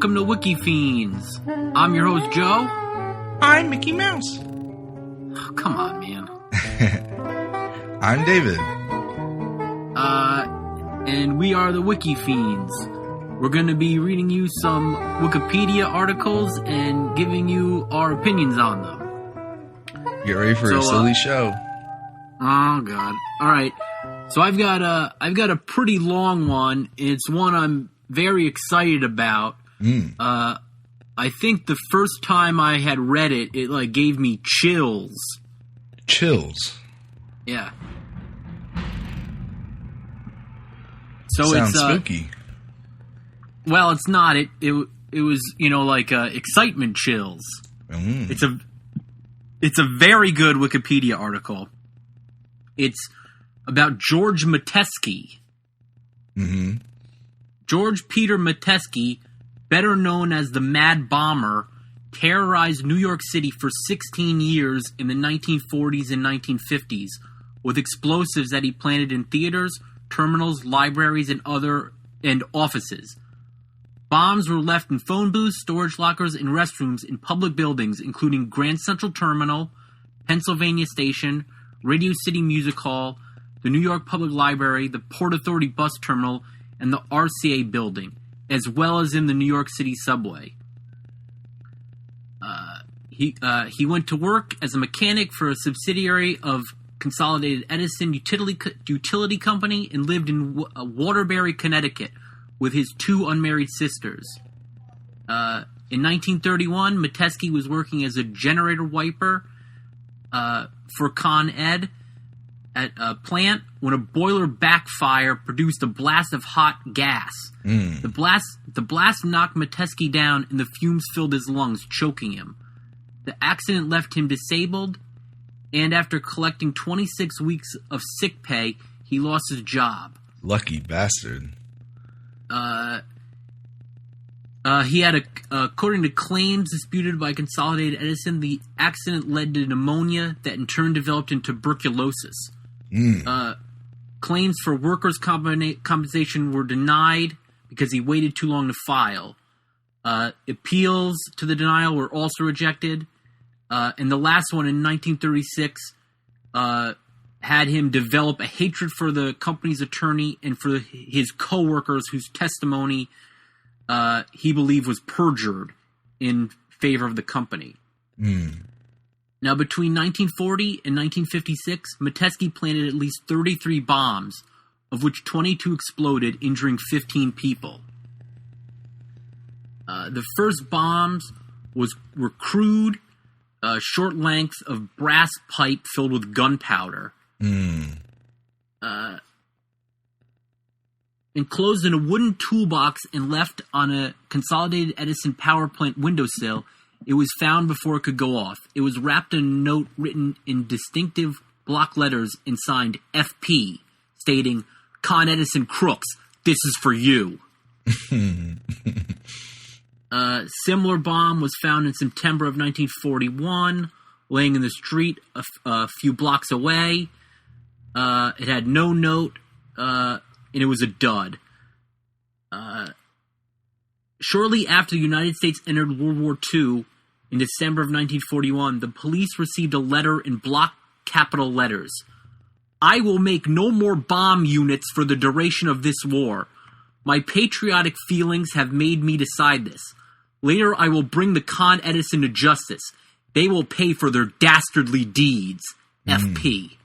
welcome to Wikifiends. I'm your host, Joe. I'm Mickey Mouse. Oh, come on, man. I'm David. And we are the Wikifiends. We're going to be reading you some Wikipedia articles and giving you our opinions on them. Get ready for a silly show. Oh, God. All right. So I've got a pretty long one. It's one I'm very excited about. I think the first time I had read it, it gave me chills. Chills? Yeah. So sounds it's spooky. Well, it's not. It was excitement chills. It's a very good Wikipedia article. It's about George Metesky. Mm-hmm. George Peter Metesky, better known as the Mad Bomber, terrorized New York City for 16 years in the 1940s and 1950s with explosives that he planted in theaters, terminals, libraries, and offices. Bombs were left in phone booths, storage lockers, and restrooms in public buildings, including Grand Central Terminal, Pennsylvania Station, Radio City Music Hall, the New York Public Library, the Port Authority Bus Terminal, and the RCA building, as well as in the New York City subway. He went to work as a mechanic for a subsidiary of Consolidated Edison Utility Company and lived in Waterbury, Connecticut, with his two unmarried sisters. In 1931, Metesky was working as a generator wiper for Con Ed at a plant when a boiler backfire produced a blast of hot gas. The blast knocked Metesky down and the fumes filled his lungs, choking him. The accident left him disabled, and after collecting 26 weeks of sick pay, he lost his job. Lucky bastard. He had according to claims disputed by Consolidated Edison, the accident led to pneumonia that in turn developed into tuberculosis. Claims for workers' compensation were denied because he waited too long to file. Appeals to the denial were also rejected. And the last one in 1936 had him develop a hatred for the company's attorney and for his co-workers whose testimony he believed was perjured in favor of the company. Now, between 1940 and 1956, Metesky planted at least 33 bombs, of which 22 exploded, injuring 15 people. The first bombs were crude, short lengths of brass pipe filled with gunpowder. Enclosed in a wooden toolbox and left on a Consolidated Edison power plant windowsill, it was found before it could go off. It was wrapped in a note written in distinctive block letters and signed FP, stating, "Con Edison crooks, this is for you." A similar bomb was found in September of 1941, laying in the street a few blocks away. It had no note, and it was a dud. Shortly after the United States entered World War II, in December of 1941, the police received a letter in block capital letters. "I will make no more bomb units for the duration of this war. My patriotic feelings have made me decide this. Later I will bring the Con Edison to justice. They will pay for their dastardly deeds. FP."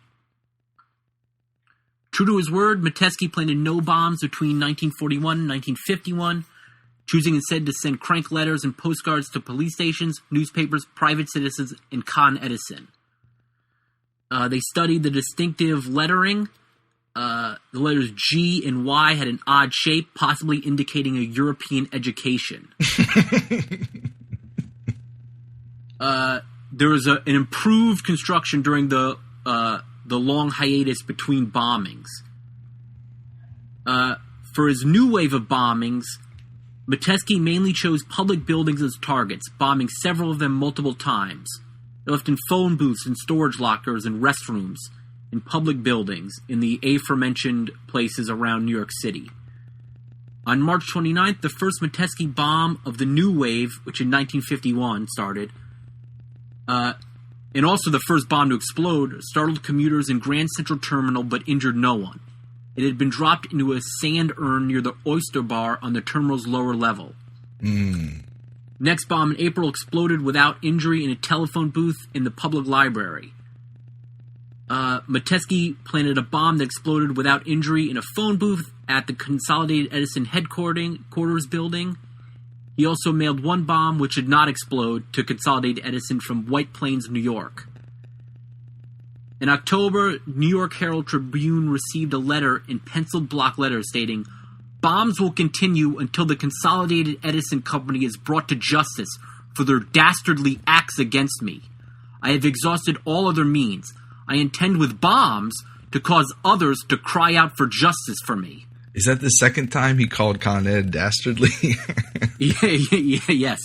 True to his word, Metesky planted no bombs between 1941 and 1951, choosing instead to send crank letters and postcards to police stations, newspapers, private citizens, and Con Edison. They studied the distinctive lettering. The letters G and Y had an odd shape, possibly indicating a European education. There was an improved construction during the long hiatus between bombings. For his new wave of bombings, Metesky mainly chose public buildings as targets, bombing several of them multiple times. They left in phone booths and storage lockers and restrooms in public buildings in the aforementioned places around New York City. On March 29th, the first Metesky bomb of the new wave, which in 1951 started, and also the first bomb to explode, startled commuters in Grand Central Terminal but injured no one. It had been dropped into a sand urn near the Oyster Bar on the terminal's lower level. Next bomb in April exploded without injury in a telephone booth in the public library. Metesky planted a bomb that exploded without injury in a phone booth at the Consolidated Edison headquarters building. He also mailed one bomb, which did not explode, to Consolidated Edison from White Plains, New York. In October, New York Herald Tribune received a letter in penciled block letters stating, "Bombs will continue until the Consolidated Edison Company is brought to justice for their dastardly acts against me. I have exhausted all other means. I intend with bombs to cause others to cry out for justice for me." Is that the second time he called Con Ed dastardly? Yes.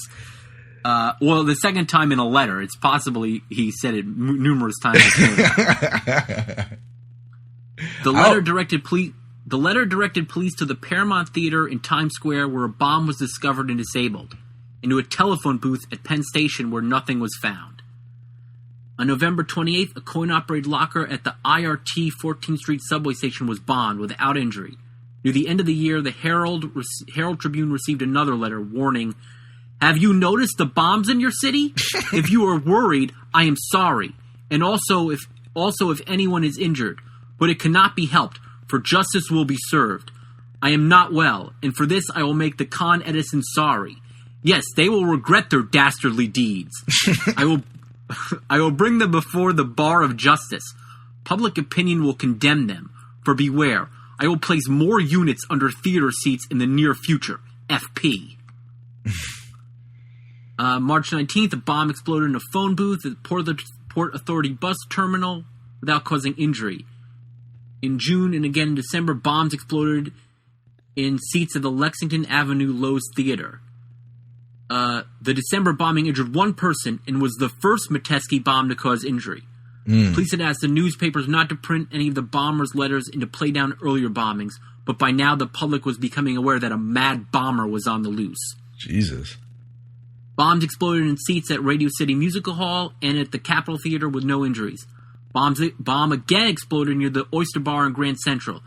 Well, the second time in a letter. It's possible he said it numerous times. The letter directed police to the Paramount Theater in Times Square, where a bomb was discovered and disabled, and to a telephone booth at Penn Station, where nothing was found. On November 28th, a coin-operated locker at the IRT 14th Street subway station was bombed without injury. Near the end of the year, the Herald Tribune received another letter warning, "Have you noticed the bombs in your city? If you are worried, I am sorry. And also if anyone is injured. But it cannot be helped, for justice will be served. I am not well, and for this I will make the Con Edison sorry. Yes, they will regret their dastardly deeds. I will bring them before the bar of justice. Public opinion will condemn them. For beware, I will place more units under theater seats in the near future. FP." March 19th, a bomb exploded in a phone booth at the Port Authority bus terminal without causing injury. In June and again in December, bombs exploded in seats at the Lexington Avenue Lowe's Theater. The December bombing injured one person and was the first Metesky bomb to cause injury. Police had asked the newspapers not to print any of the bombers' letters and to play down earlier bombings, but by now the public was becoming aware that a mad bomber was on the loose. Jesus. Bombs exploded in seats at Radio City Musical Hall and at the Capitol Theater with no injuries. Bomb again exploded near the Oyster Bar in Grand Central,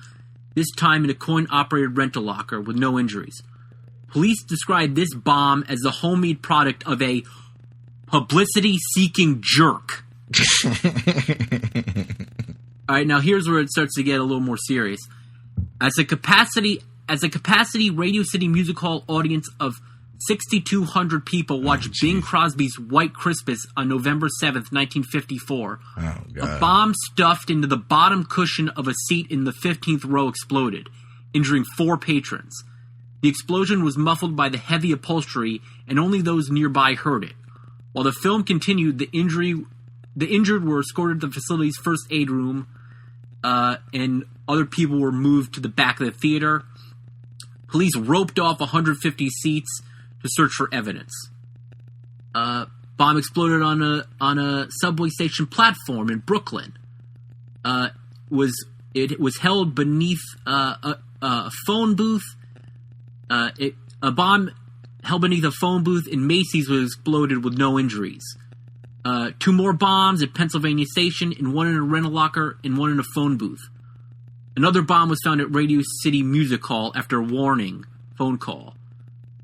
this time in a coin-operated rental locker with no injuries. Police described this bomb as the homemade product of a publicity-seeking jerk. All right, now here's where it starts to get a little more serious. As a capacity Radio City Music Hall audience of 6,200 people watched Bing Crosby's White Christmas on November 7th, 1954. A bomb stuffed into the bottom cushion of a seat in the 15th row exploded, injuring 4 patrons. The explosion was muffled by the heavy upholstery, and only those nearby heard it. While the film continued, the injured were escorted to the facility's first aid room, and other people were moved to the back of the theater. Police roped off 150 seats to search for evidence. Bomb exploded on a subway station platform in Brooklyn. It was held beneath a phone booth. A bomb held beneath a phone booth in Macy's was exploded with no injuries. 2 more bombs at Pennsylvania Station, and one in a rental locker and one in a phone booth. Another bomb was found at Radio City Music Hall after a warning phone call.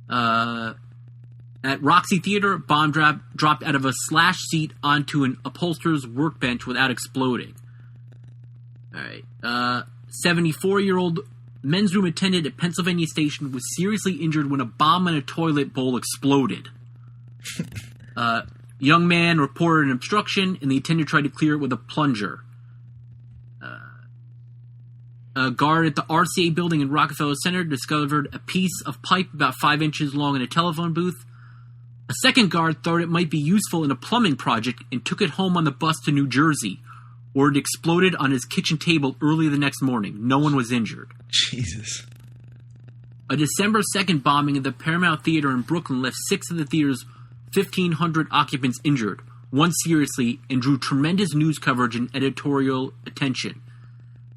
At Roxy Theater, a bomb dropped out of a slash seat onto an upholsterer's workbench without exploding. All right. 74-year-old men's room attendant at Pennsylvania Station was seriously injured when a bomb in a toilet bowl exploded. Young man reported an obstruction, and the attendant tried to clear it with a plunger. A guard at the RCA building in Rockefeller Center discovered a piece of pipe about 5 inches long in a telephone booth. A second guard thought it might be useful in a plumbing project and took it home on the bus to New Jersey, where it exploded on his kitchen table early the next morning. No one was injured. Jesus. A December 2nd bombing at the Paramount Theater in Brooklyn left 6 of the theater's 1,500 occupants injured, one seriously, and drew tremendous news coverage and editorial attention.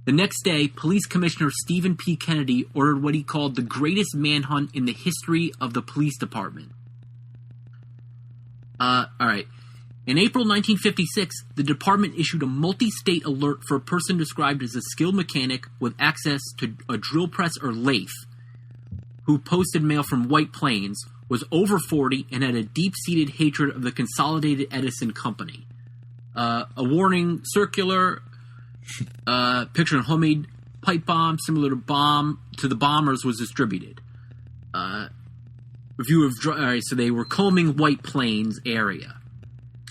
The next day, Police Commissioner Stephen P. Kennedy ordered what he called the greatest manhunt in the history of the police department. All right. In April 1956, the department issued a multi-state alert for a person described as a skilled mechanic with access to a drill press or lathe, who posted mail from White Plains, was over 40, and had a deep-seated hatred of the Consolidated Edison Company. A warning circular picturing a homemade pipe bomb similar to the bombers was distributed. Review of all right, so they were combing White Plains area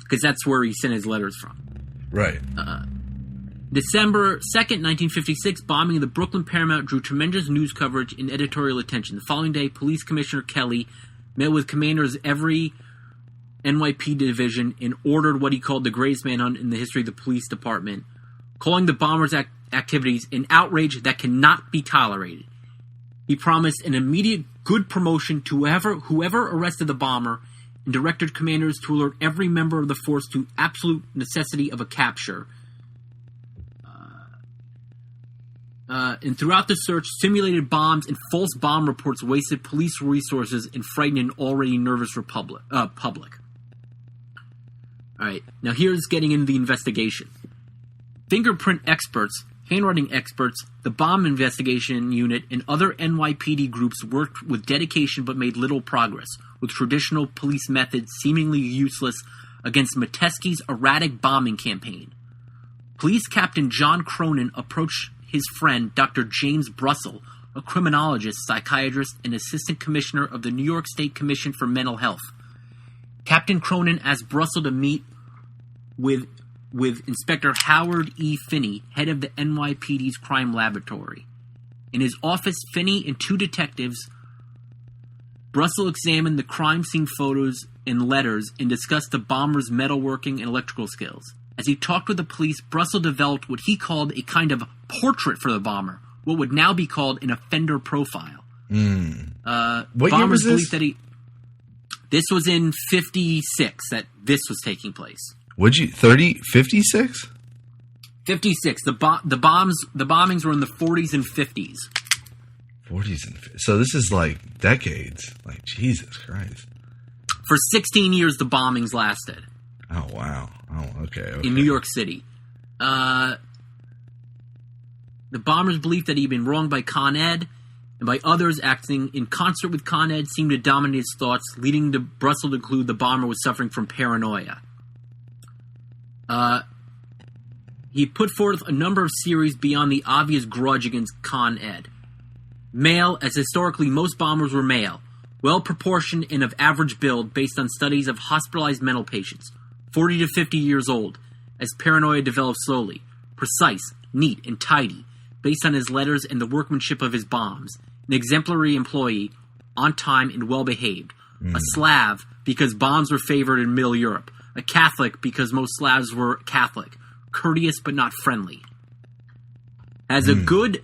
because that's where he sent his letters from. Right. December 2nd, 1956, bombing of the Brooklyn Paramount drew tremendous news coverage and editorial attention. The following day, Police Commissioner Kelly met with commanders of every NYPD division and ordered what he called the greatest manhunt in the history of the police department, calling the bombers' activities an outrage that cannot be tolerated. He promised an immediate good promotion to whoever arrested the bomber and directed commanders to alert every member of the force to absolute necessity of a capture. And throughout the search, simulated bombs and false bomb reports wasted police resources and frightened an already nervous public. All right, now here's getting into the investigation. Fingerprint experts, handwriting experts, the bomb investigation unit, and other NYPD groups worked with dedication but made little progress, with traditional police methods seemingly useless against Metesky's erratic bombing campaign. Police Captain John Cronin approached his friend, Dr. James Brussel, a criminologist, psychiatrist, and assistant commissioner of the New York State Commission for Mental Health. Captain Cronin asked Brussel to meet with Inspector Howard E. Finney, head of the NYPD's crime laboratory. In his office, Finney and two detectives, Brussel examined the crime scene photos and letters and discussed the bomber's metalworking and electrical skills. As he talked with the police, Brussel developed what he called a kind of portrait for the bomber, what would now be called an offender profile. What year was this? This was in 56 that this was taking place. Would you 56? 56. The bombings were in the 40s and 50s. 40s and 50s. So this is like decades. Like Jesus Christ. For 16 years, the bombings lasted. Oh wow. Oh okay. In New York City. The bombers believed that he'd been wronged by Con Ed, and by others acting in concert with Con Ed seemed to dominate his thoughts, leading to Brussel to conclude the bomber was suffering from paranoia. He put forth a number of theories beyond the obvious grudge against Con Ed. Male, as historically most bombers were male, well-proportioned and of average build based on studies of hospitalized mental patients, 40 to 50 years old, as paranoia developed slowly, precise, neat, and tidy, based on his letters and the workmanship of his bombs, an exemplary employee, on time and well-behaved, a Slav because bombs were favored in Middle Europe, a Catholic because most Slavs were Catholic, courteous but not friendly. Has a good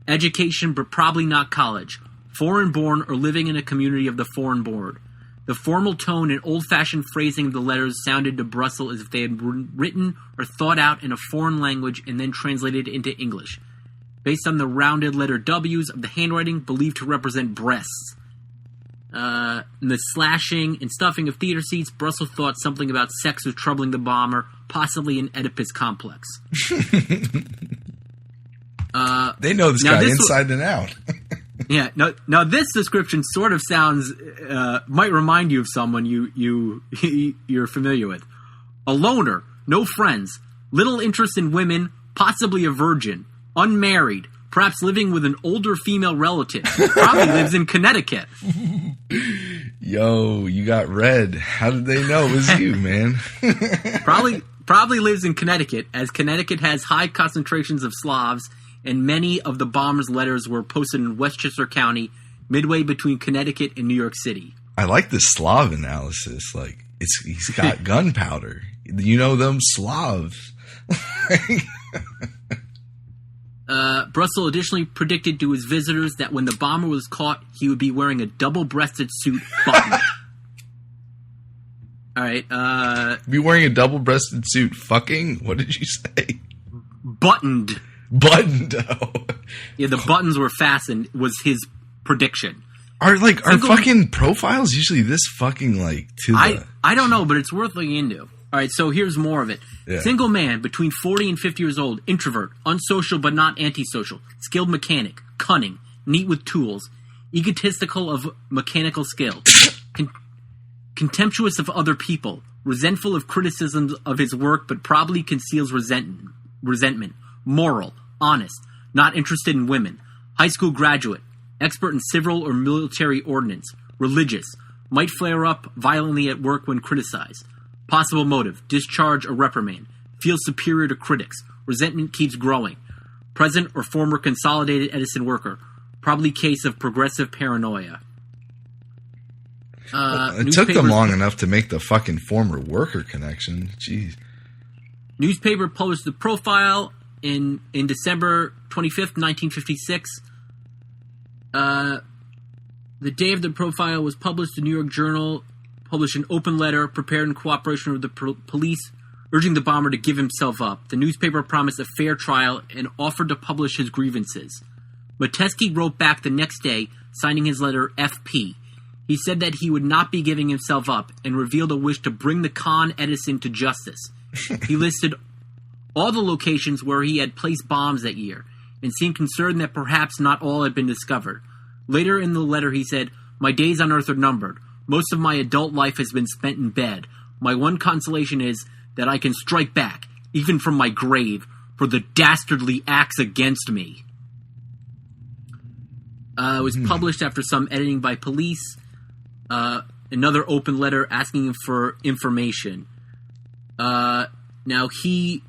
education but probably not college, foreign-born or living in a community of the foreign-born. The formal tone and old-fashioned phrasing of the letters sounded to Brussel as if they had been written or thought out in a foreign language and then translated into English, based on the rounded letter W's of the handwriting believed to represent breasts. In the slashing and stuffing of theater seats, Brussel thought something about sex was troubling the bomber, possibly an Oedipus complex. They know this guy inside and out. Yeah. Now this description sort of sounds might remind you of someone you're familiar with. A loner, no friends, little interest in women, possibly a virgin, unmarried, perhaps living with an older female relative. Probably lives in Connecticut. Yo, you got red. How did they know it was you, man? Probably lives in Connecticut, as Connecticut has high concentrations of Slavs, and many of the bomber's letters were posted in Westchester County, midway between Connecticut and New York City. I like the Slav analysis. Like, he's got gunpowder. You know them Slavs. Brussel additionally predicted to his visitors that when the bomber was caught, he would be wearing a double-breasted suit buttoned. All right. Be wearing a double-breasted suit fucking? What did you say? Buttoned. Button-o. Yeah, the buttons were fastened was his prediction. Are fucking profiles usually this fucking like to the... I don't know, but it's worth looking into. All right, so here's more of it. Yeah. Single man, between 40 and 50 years old, introvert, unsocial but not antisocial, skilled mechanic, cunning, neat with tools, egotistical of mechanical skill, contemptuous of other people, resentful of criticisms of his work but probably conceals resentment, moral, honest, not interested in women, high school graduate, expert in civil or military ordnance, religious, might flare up violently at work when criticized. Possible motive, discharge or reprimand. Feels superior to critics. Resentment keeps growing. Present or former Consolidated Edison worker. Probably case of progressive paranoia. It took them long enough to make the fucking former worker connection. Jeez. Newspaper published the profile in December 25th, 1956. The day of the profile was published, the New York Journal published an open letter prepared in cooperation with the police, urging the bomber to give himself up. The newspaper promised a fair trial and offered to publish his grievances. Metesky wrote back the next day, signing his letter FP. He said that he would not be giving himself up and revealed a wish to bring the Con Edison to justice. He listed all the locations where he had placed bombs that year and seemed concerned that perhaps not all had been discovered. Later in the letter he said, "My days on Earth are numbered. Most of my adult life has been spent in bed. My one consolation is that I can strike back, even from my grave, for the dastardly acts against me." It was published after some editing by police. Another open letter asking him for information. Now, he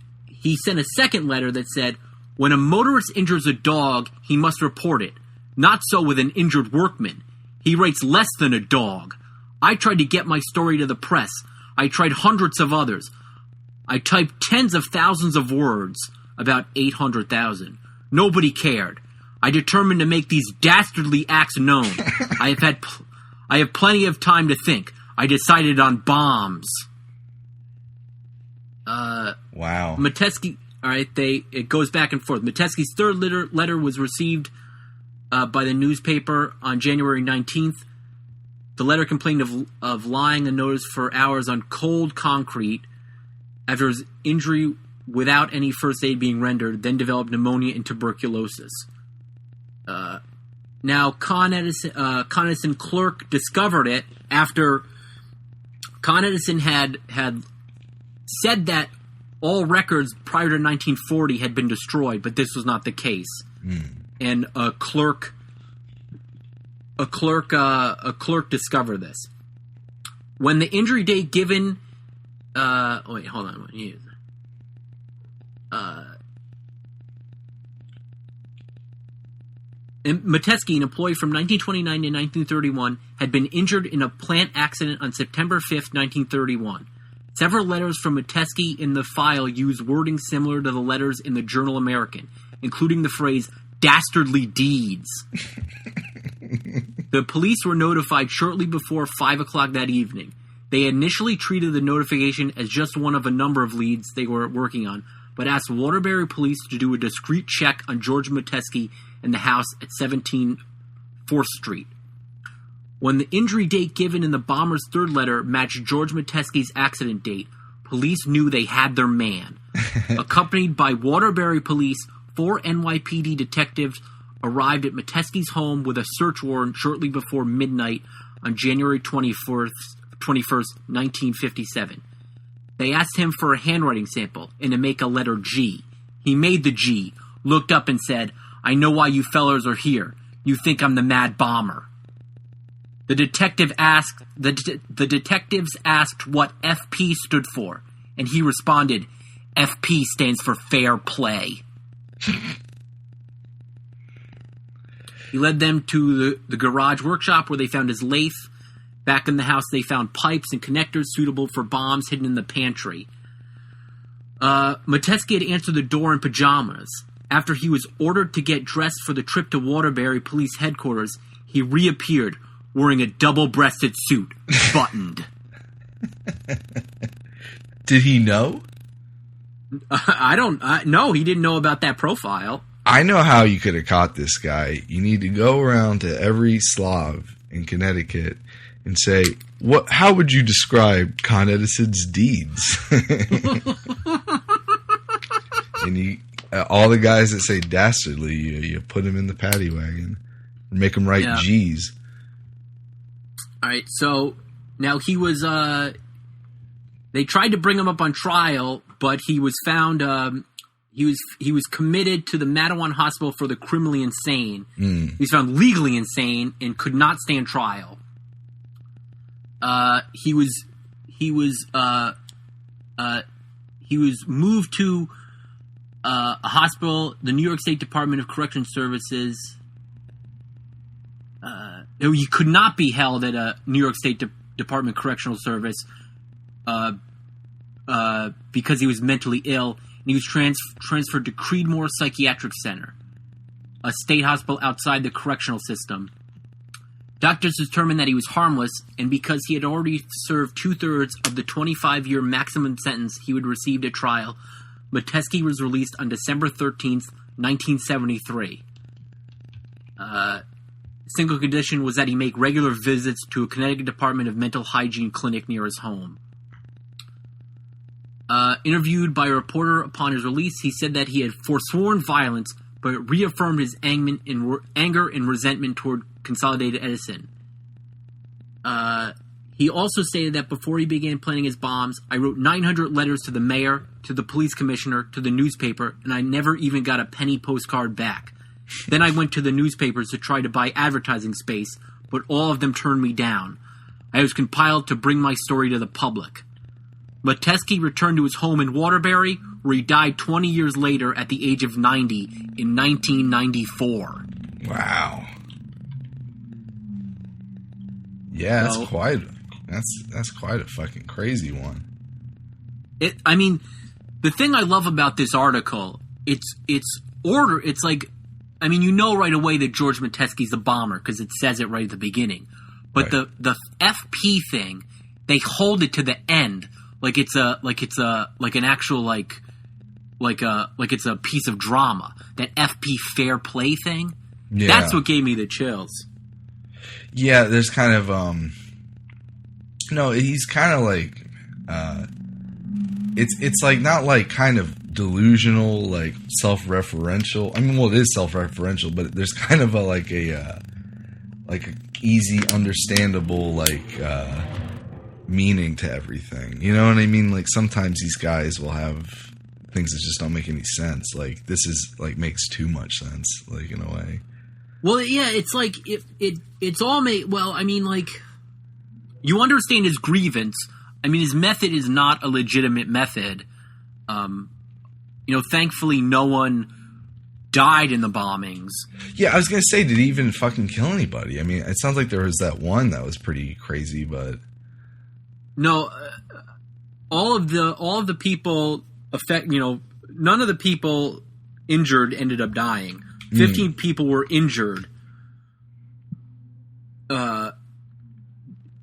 sent a second letter that said, "When a motorist injures a dog, he must report it. Not so with an injured workman. He rates less than a dog. I tried to get my story to the press. I tried hundreds of others. I typed tens of thousands of words, about 800,000. Nobody cared. I determined to make these dastardly acts known. I have plenty of time to think. I decided on bombs." Wow. Metesky, all right, it goes back and forth. Metesky's third letter was received by the newspaper on January 19th. The letter complained of lying unnoticed for hours on cold concrete after his injury without any first aid being rendered, then developed pneumonia and tuberculosis. Now, Con Edison clerk discovered it after Con Edison had said that all records prior to 1940 had been destroyed, but this was not the case. And a clerk discovered this. When the injury date given, wait, hold on. Metesky, an employee from 1929 to 1931, had been injured in a plant accident on September 5th, 1931. Several letters from Metesky in the file use wording similar to the letters in the Journal American, including the phrase "dastardly deeds." The police were notified shortly before 5 o'clock that evening. They initially treated the notification as just one of a number of leads they were working on, but asked Waterbury police to do a discreet check on George Metesky in the house at 17 4th Street. When the injury date given in the bomber's third letter matched George Metesky's accident date, police knew they had their man. Accompanied by Waterbury police, 4 NYPD detectives arrived at Metesky's home with a search warrant shortly before midnight on January 21st, 1957. They asked him for a handwriting sample and to make a letter G. He made the G, looked up and said, "I know why you fellers are here. You think I'm the mad bomber." The detectives asked what FP stood for, and he responded, "FP stands for fair play." He led them to the garage workshop where they found his lathe. Back in the house, they found pipes and connectors suitable for bombs hidden in the pantry. Metesky had answered the door in pajamas. After he was ordered to get dressed for the trip to Waterbury Police Headquarters, he reappeared wearing a double-breasted suit, buttoned. Did he know? No, he didn't know about that profile. I know how you could have caught this guy. You need to go around to every Slav in Connecticut and say, how would you describe Con Edison's deeds? And all the guys that say dastardly, you put him in the paddy wagon and make him write G's. All right, so now he was. They tried to bring him up on trial, but he was found. He was committed to the Mattawan Hospital for the criminally insane. He was found legally insane and could not stand trial. He was moved to a hospital, the New York State Department of Correction Services. He could not be held at a New York State Department Correctional Service because he was mentally ill. And he was transferred to Creedmoor Psychiatric Center, a state hospital outside the correctional system. Doctors determined that he was harmless, and because he had already served 2/3 of the 25-year maximum sentence he would receive at trial, Metesky was released on December 13th, 1973. Single condition was that he make regular visits to a Connecticut Department of Mental Hygiene clinic near his home. Interviewed by a reporter upon his release, he said that he had forsworn violence, but reaffirmed his anger and resentment toward Consolidated Edison. He also stated that before he began planning his bombs, I wrote 900 letters to the mayor, to the police commissioner, to the newspaper, and I never even got a penny postcard back. Then I went to the newspapers to try to buy advertising space, but all of them turned me down. I was compelled to bring my story to the public. Metesky returned to his home in Waterbury, where he died 20 years later at the age of 90 in 1994. Wow. Yeah, So, that's quite a fucking crazy one. The thing I love about this article, it's like, you know right away that George Metesky's the bomber because it says it right at the beginning. But Right. the FP thing, they hold it to the end. Like it's a piece of drama. That FP fair play thing. Yeah. That's what gave me the chills. Yeah, there's kind of no, he's kind of like it's like not like kind of delusional, like self-referential. It is self-referential, but there's kind of a easy, understandable meaning to everything. You know what I mean? Like sometimes these guys will have things that just don't make any sense. Like this is makes too much sense, in a way. Well, yeah, it's like it's all made. Well, you understand his grievance. His method is not a legitimate method. Thankfully, no one died in the bombings. Yeah, I was gonna say, did he even fucking kill anybody? It sounds like there was that one that was pretty crazy, but no, all of the people none of the people injured ended up dying. 15 people were injured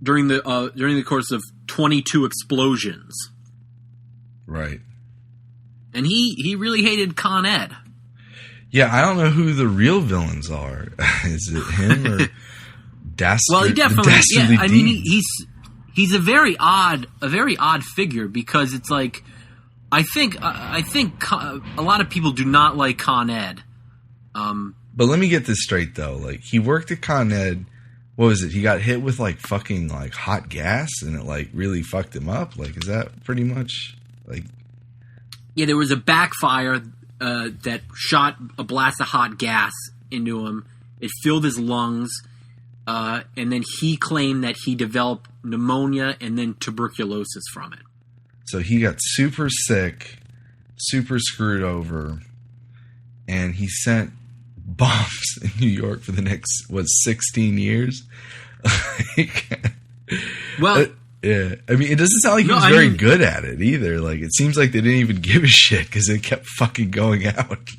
during the course of 22 explosions. Right. And he really hated Con Ed. Yeah, I don't know who the real villains are. Is it him or Dastardly? Well, he definitely. Yeah, Deeds? he's a very odd figure because it's like I think a lot of people do not like Con Ed. But let me get this straight though. He worked at Con Ed. What was it? He got hit with fucking hot gas, and it really fucked him up. Is that pretty much Yeah, there was a backfire that shot a blast of hot gas into him. It filled his lungs, and then he claimed that he developed pneumonia and then tuberculosis from it. So he got super sick, super screwed over, and he sent bombs in New York for the next 16 years. Well, yeah, it doesn't sound like he was very good at it either. It seems like they didn't even give a shit because it kept fucking going out.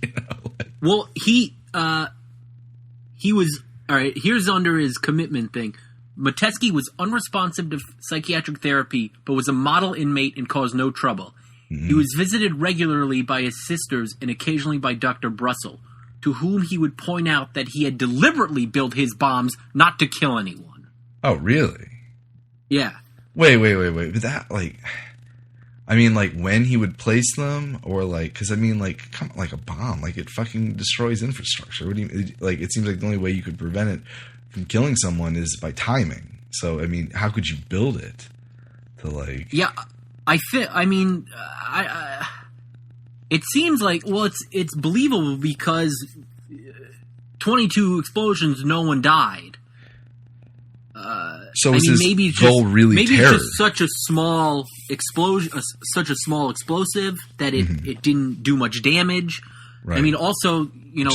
Well, he was all right. Here's under his commitment thing. Metesky was unresponsive to psychiatric therapy, but was a model inmate and caused no trouble. He was visited regularly by his sisters and occasionally by Dr. Brussel, to whom he would point out that he had deliberately built his bombs not to kill anyone. Oh, really? Yeah. Wait. But that, like... I mean, like, when he would place them, or, like... Because, I mean, like, like a bomb. Like, it fucking destroys infrastructure. What do you... Like, it seems like the only way you could prevent it from killing someone is by timing. So, I mean, how could you build it to, like... Yeah, it seems like, well, it's believable because 22 explosions, no one died. So is his goal really maybe terror? It's just such a small explosion, such a small explosive that it didn't do much damage. Right. I mean, also, you know,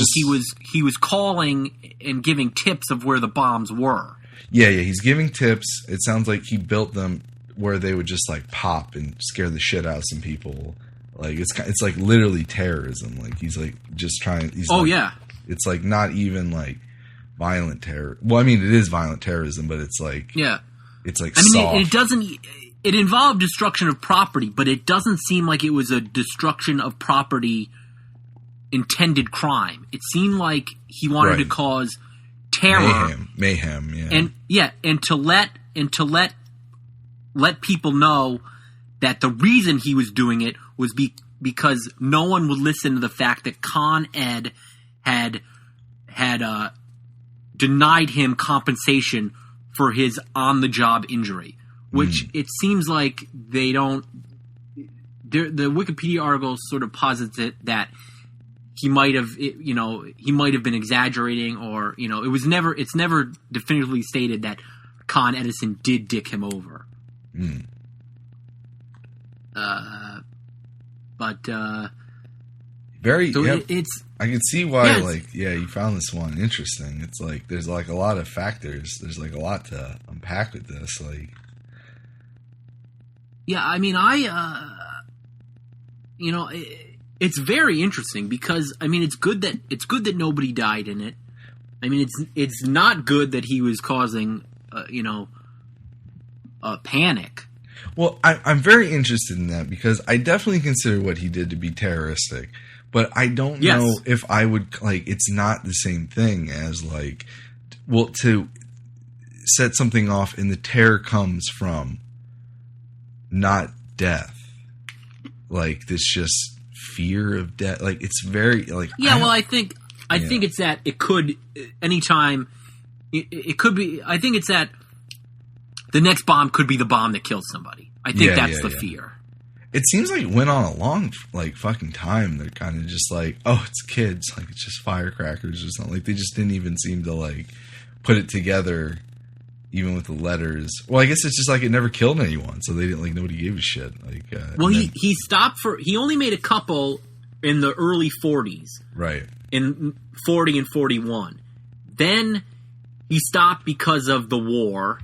he was calling and giving tips of where the bombs were. Yeah, he's giving tips. It sounds like he built them where they would just like pop and scare the shit out of some people. Like it's like literally terrorism. Like he's like just trying. It's like not even like violent terror. Well, I mean it is violent terrorism, but it's like it's like soft. It doesn't. It involved destruction of property, but it doesn't seem like it was a destruction of property intended crime. It seemed like he wanted to cause terror, mayhem, yeah, and to let people know that the reason he was doing it was because no one would listen to the fact that Con Ed had denied him compensation for his on-the-job injury, which it seems like they don't. The Wikipedia article sort of posits it that he might have been exaggerating, or it's never definitively stated that Con Edison did dick him over. I can see why, you found this one interesting. It's like, there's like a lot of factors. There's like a lot to unpack with this. Like, yeah, I mean, it's very interesting because, I mean, it's good that nobody died in it. I mean, it's not good that he was causing, a panic. Well, I'm very interested in that because I definitely consider what he did to be terroristic, but I don't know if I would, like, it's not the same thing as, like, well, to set something off and the terror comes from not death. Like, this just fear of death. Like, it's very, like... Yeah, I think it's that it could, anytime, it could be, I think it's that the next bomb could be the bomb that kills somebody. I think that's the fear. It seems like it went on a long, like, fucking time. They're kind of just like, oh, it's kids. Like, it's just firecrackers or something. Like, they just didn't even seem to, like, put it together, even with the letters. Well, I guess it's just like it never killed anyone, so they didn't, like, nobody gave a shit. Like, he stopped he only made a couple in the early 40s. Right. In 40 and 41. Then he stopped because of the war,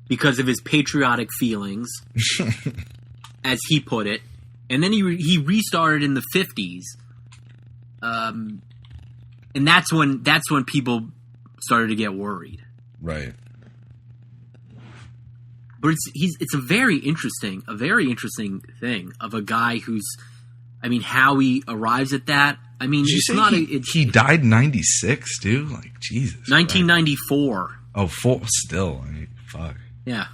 because of his patriotic feelings, as he put it. And then he restarted in the 50s. And that's when people started to get worried. Right. But it's a very interesting thing of a guy who's, I mean, how he arrives at that. I mean, he died in 96, dude. Like, Jesus. 1994. Oh, still. I mean, fuck. Yeah.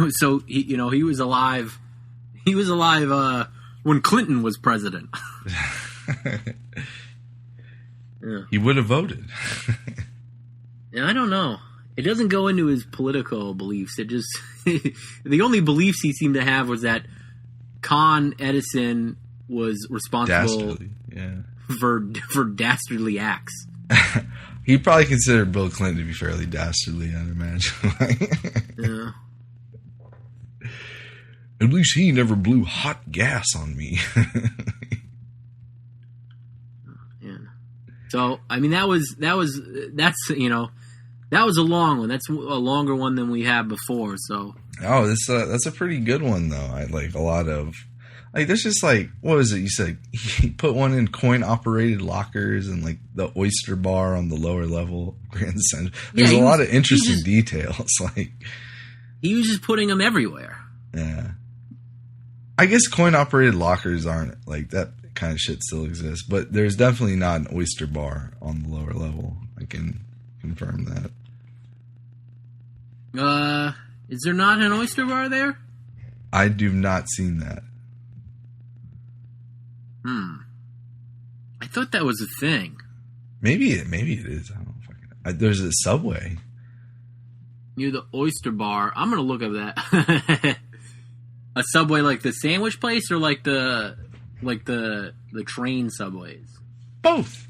So he was alive. He was alive when Clinton was president. Yeah. He would have voted. Yeah, I don't know. It doesn't go into his political beliefs. It just the only beliefs he seemed to have was that Con Edison was responsible for dastardly acts. He probably considered Bill Clinton to be fairly dastardly, I'd imagine. Yeah. At least he never blew hot gas on me. Yeah. So, I mean, that was a long one. That's a longer one than we had before. So. Oh, that's a pretty good one though. I like a lot of. Like, there's just like, what was it? You said he put one in coin-operated lockers and like the oyster bar on the lower level Grand Central. There's a lot of interesting details. Like, he was just putting them everywhere. Yeah. I guess coin-operated lockers aren't, like, that kind of shit still exists, but there's definitely not an oyster bar on the lower level. I can confirm that. Is there not an oyster bar there? I do not seen that. I thought that was a thing. Maybe it is. I don't know. There's a Subway near the oyster bar. I'm gonna look up that. A Subway like the sandwich place or like the train subways? Both.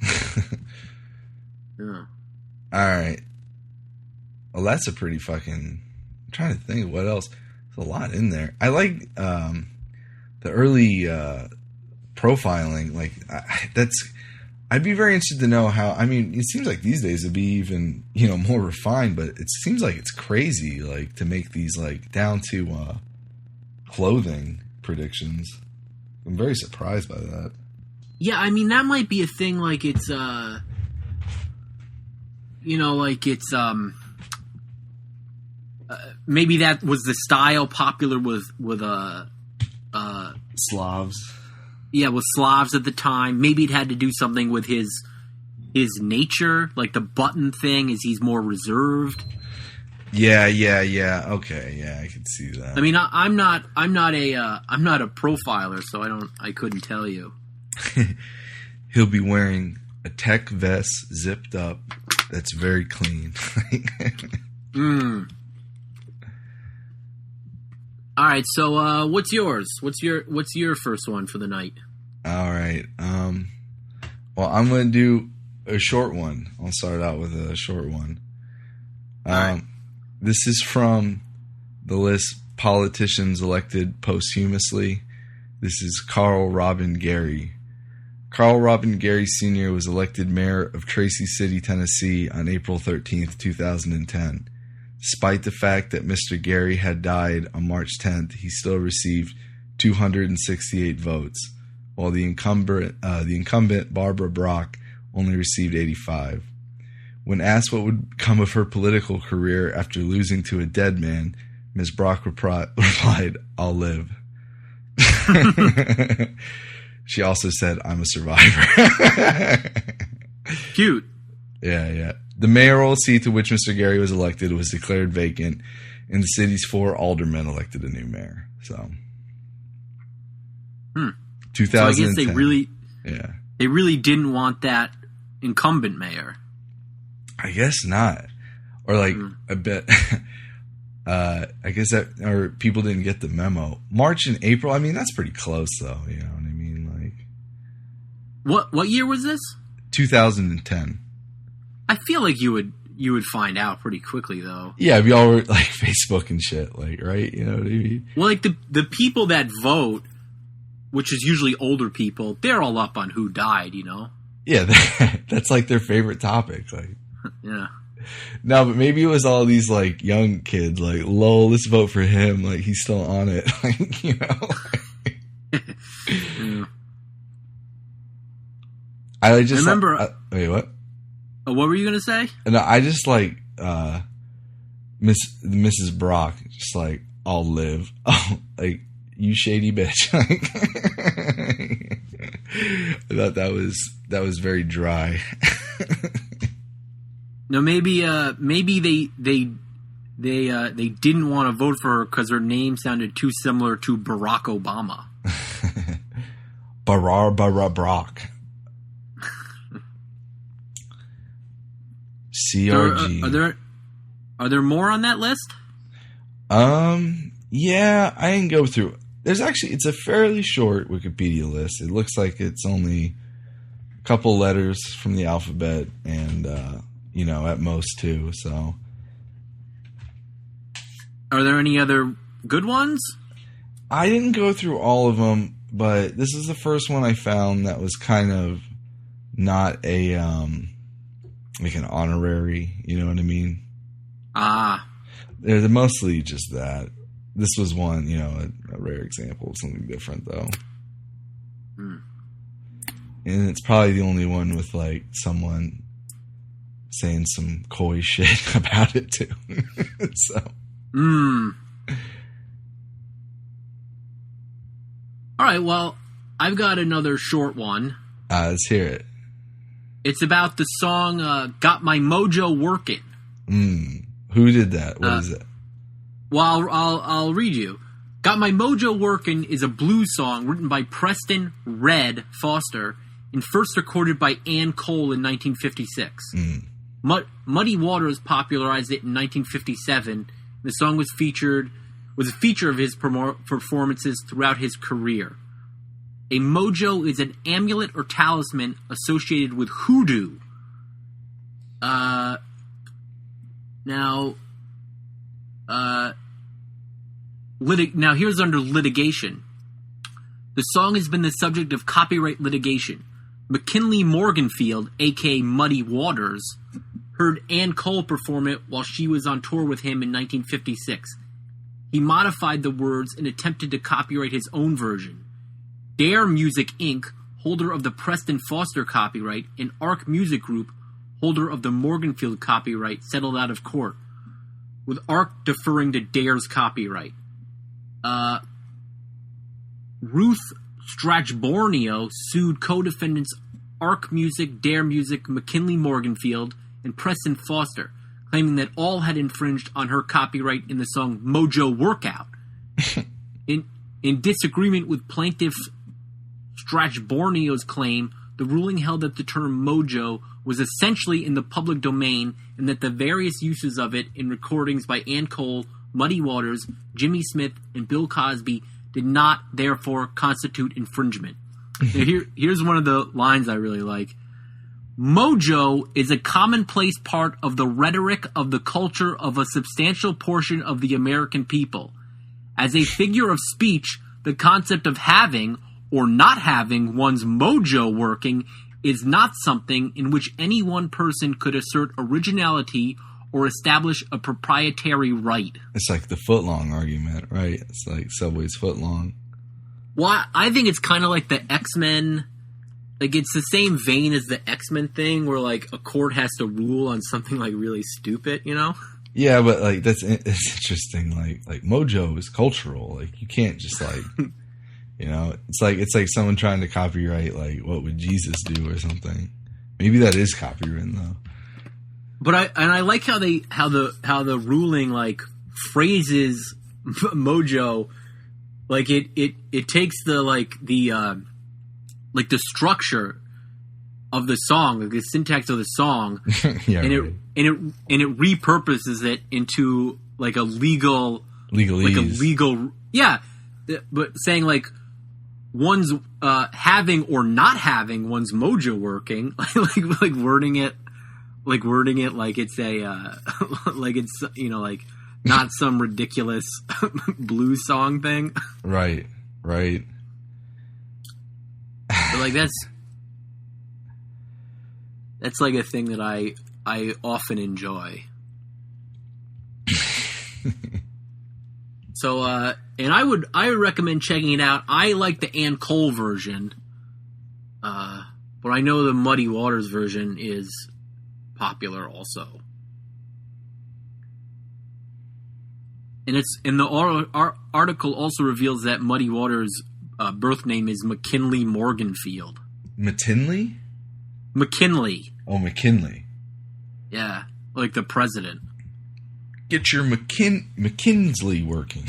Yeah. All right. Well, that's a pretty fucking... I'm trying to think of what else. There's a lot in there. I like the early profiling. Like, I'd be very interested to know how... I mean, it seems like these days it'd be even, more refined, but it seems like it's crazy, like, to make these, like, down to clothing predictions. I'm very surprised by that. Yeah, I mean, that might be a thing, like, it's, maybe that was the style popular with Slavs. Yeah, with Slavs at the time. Maybe it had to do something with his nature, like the button thing, is he's more reserved. Yeah. Okay, yeah, I can see that. I mean, I'm not a profiler, so I couldn't tell you. He'll be wearing a tech vest zipped up that's very clean. All right, so what's yours? What's your first one for the night? All right. Well, I'm going to do a short one. I'll start out with a short one. Right. This is from the list Politicians Elected Posthumously. This is Carl Robin Geary. Carl Robin Geary Sr. was elected mayor of Tracy City, Tennessee on April 13th, 2010. Despite the fact that Mr. Geary had died on March 10th, he still received 268 votes, while the incumbent Barbara Brock only received 85. When asked what would come of her political career after losing to a dead man, Ms. Brock replied, "I'll live." She also said, "I'm a survivor." Cute. Yeah. The mayoral seat to which Mr. Geary was elected was declared vacant, and the city's 4 aldermen elected a new mayor. So, 2010. So I guess yeah, they really didn't want that incumbent mayor. I guess not, or like I bet. I guess that, or people didn't get the memo. March and April. I mean, that's pretty close, though. You know what I mean? Like, what year was this? 2010. I feel like you would find out pretty quickly, though. Yeah, we all were like Facebook and shit, like, right? You know what I mean? Well, like the people that vote, which is usually older people, they're all up on who died, you know? Yeah, that's like their favorite topic, like. Yeah. No, but maybe it was all these like young kids, like, lol, let's vote for him, like he's still on it, like, you know. Yeah. I just remember. Wait, what? What were you gonna say? No, I just like Mrs. Brock, just like, I'll live. Oh, like, you shady bitch. I thought that was very dry. No, maybe they didn't want to vote for her because her name sounded too similar to Barack Obama. Barbara Brock. CRG. Are there more on that list? Yeah, I didn't go through. It's a fairly short Wikipedia list. It looks like it's only a couple letters from the alphabet and, at most 2, so. Are there any other good ones? I didn't go through all of them, but this is the first one I found that was kind of not a, like an honorary, you know what I mean? Ah. They're mostly just that. This was one, a rare example of something different, though. Mm. And it's probably the only one with, like, someone saying some coy shit about it, too. So. right, well, I've got another short one. Let's hear it. It's about the song Got My Mojo Working. Who did that? What is it? Well, I'll read you. Got My Mojo Working is a blues song written by Preston Red Foster and first recorded by Ann Cole in 1956. Muddy Waters popularized it in 1957. The song was a feature of his performances throughout his career. A mojo is an amulet or talisman associated with hoodoo. Now here's under litigation. The song has been the subject of copyright litigation. McKinley Morganfield, a.k.a. Muddy Waters, heard Ann Cole perform it while she was on tour with him in 1956. He modified the words and attempted to copyright his own version. Dare Music, Inc., holder of the Preston Foster copyright, and Arc Music Group, holder of the Morganfield copyright, settled out of court, with Arc deferring to Dare's copyright. Ruth Strachborneo sued co-defendants Arc Music, Dare Music, McKinley Morganfield, and Preston Foster, claiming that all had infringed on her copyright in the song Mojo Workout. In disagreement with plaintiff Strachborneo's claim, the ruling held that the term mojo was essentially in the public domain and that the various uses of it in recordings by Ann Cole, Muddy Waters, Jimmy Smith, and Bill Cosby did not, therefore, constitute infringement. Now here's one of the lines I really like. Mojo is a commonplace part of the rhetoric of the culture of a substantial portion of the American people. As a figure of speech, the concept of having or not having one's mojo working is not something in which any one person could assert originality or establish a proprietary right. It's like the footlong argument, right? It's like Subway's footlong. Well, I think it's kind of like the X-Men. Like, it's the same vein as the X-Men thing where, like, a court has to rule on something, like, really stupid, you know? Yeah, but, like, it's interesting. Like mojo is cultural. Like, you can't just, like... You know, it's like someone trying to copyright, like, what would Jesus do or something. Maybe that is copywritten though. But I like how the ruling like phrases mojo, like it takes the structure of the song, like the syntax of the song, yeah, and it repurposes it into like a legalese. Like a legal, yeah. But saying like one's having or not having one's mojo working, like wording it like it's a like it's, you know, like not some ridiculous blues song thing. Right. But like that's like a thing that I often enjoy. So, and I would recommend checking it out. I like the Ann Cole version, but I know the Muddy Waters version is popular also. And the article also reveals that Muddy Waters' birth name is McKinley Morganfield. McKinley? McKinley. Oh, McKinley. Yeah, like the president. Get your McKinsley working.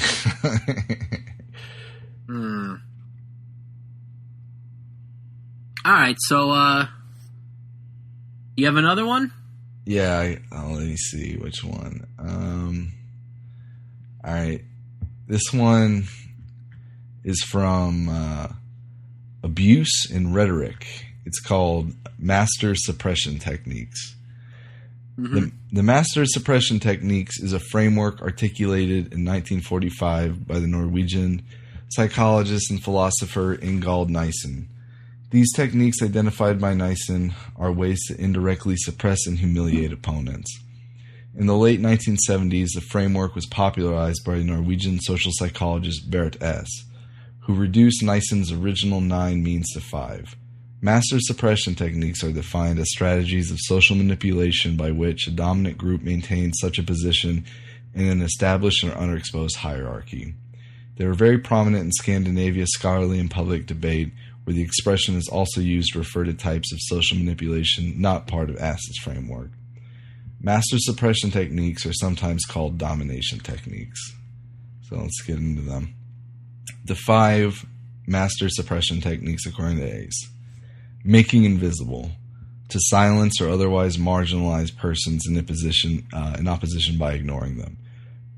All right, so you have another one? Yeah, let me see which one. All right, this one is from Abuse in Rhetoric. It's called Master Suppression Techniques. Mm-hmm. The Master Suppression Techniques is a framework articulated in 1945 by the Norwegian psychologist and philosopher Ingald Nissen. These techniques identified by Nissen are ways to indirectly suppress and humiliate opponents. In the late 1970s, the framework was popularized by Norwegian social psychologist Berit S., who reduced Nissen's original 9 means to 5. Master suppression techniques are defined as strategies of social manipulation by which a dominant group maintains such a position in an established or underexposed hierarchy. They were very prominent in Scandinavia's scholarly and public debate, where the expression is also used to refer to types of social manipulation not part of Acid's framework. Master suppression techniques are sometimes called domination techniques. So let's get into them. The 5 master suppression techniques according to ACE. Making invisible. To silence or otherwise marginalize persons in opposition by ignoring them.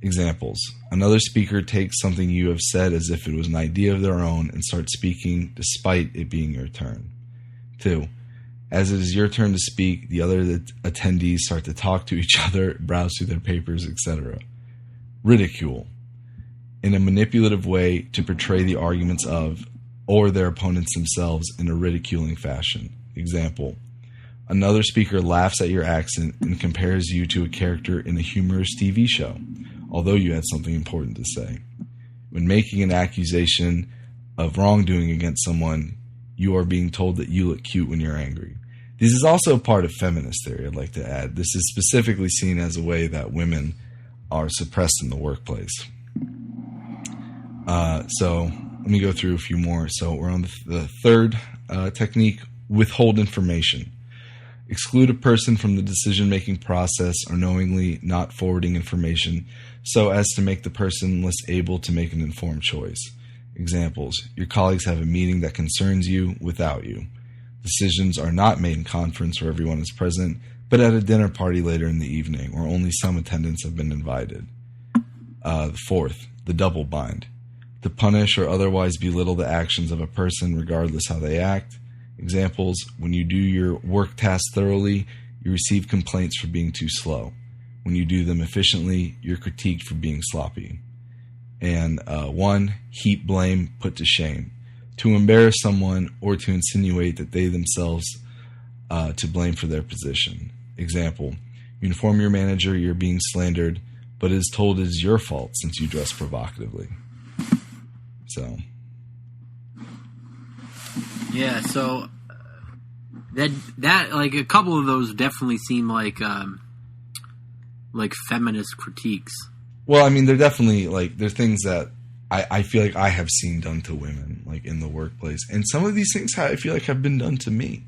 Examples. Another speaker takes something you have said as if it was an idea of their own and starts speaking despite it being your turn. 2. As it is your turn to speak, the other attendees start to talk to each other, browse through their papers, etc. Ridicule. In a manipulative way to portray the arguments of or their opponents themselves in a ridiculing fashion. Example. Another speaker laughs at your accent and compares you to a character in a humorous TV show, although you had something important to say. When making an accusation of wrongdoing against someone, you are being told that you look cute when you're angry. This is also a part of feminist theory, I'd like to add. This is specifically seen as a way that women are suppressed in the workplace. So let me go through a few more. So we're on the third technique, withhold information. Exclude a person from the decision-making process or knowingly not forwarding information so as to make the person less able to make an informed choice. Examples. Your colleagues have a meeting that concerns you without you. Decisions are not made in conference where everyone is present, but at a dinner party later in the evening where only some attendants have been invited. The 4th, the double bind. To punish or otherwise belittle the actions of a person regardless how they act. Examples, when you do your work tasks thoroughly, you receive complaints for being too slow. When you do them efficiently, you're critiqued for being sloppy. And 1, heap blame, put to shame. To embarrass someone or to insinuate that they themselves to blame for their position. Example, you inform your manager you're being slandered, but it is told it is your fault since you dress provocatively. So... Yeah, so that like a couple of those definitely seem like feminist critiques. Well, I mean, they're definitely they're things that I feel like I have seen done to women, like in the workplace, and some of these things I feel like have been done to me.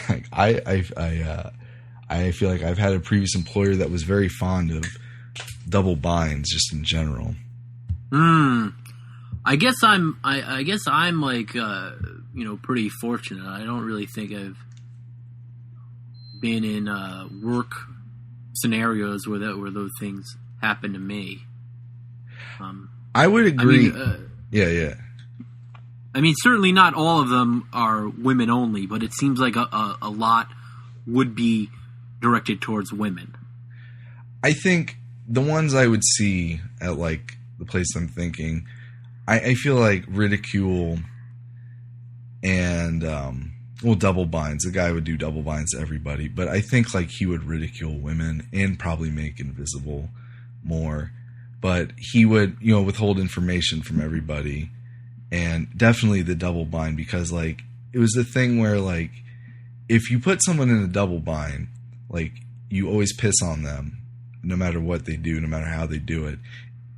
Like I feel like I've had a previous employer that was very fond of double binds, just in general. I guess I'm like pretty fortunate. I don't really think I've been in work scenarios where those things happen to me. I would agree. Yeah. I mean, certainly not all of them are women only, but it seems like a lot would be directed towards women. I think the ones I would see at the place I'm thinking, I feel like ridicule and double binds. The guy would do double binds to everybody, but I think he would ridicule women and probably make invisible more. But he would, withhold information from everybody, and definitely the double bind, because it was the thing where if you put someone in a double bind, you always piss on them, no matter what they do, no matter how they do it.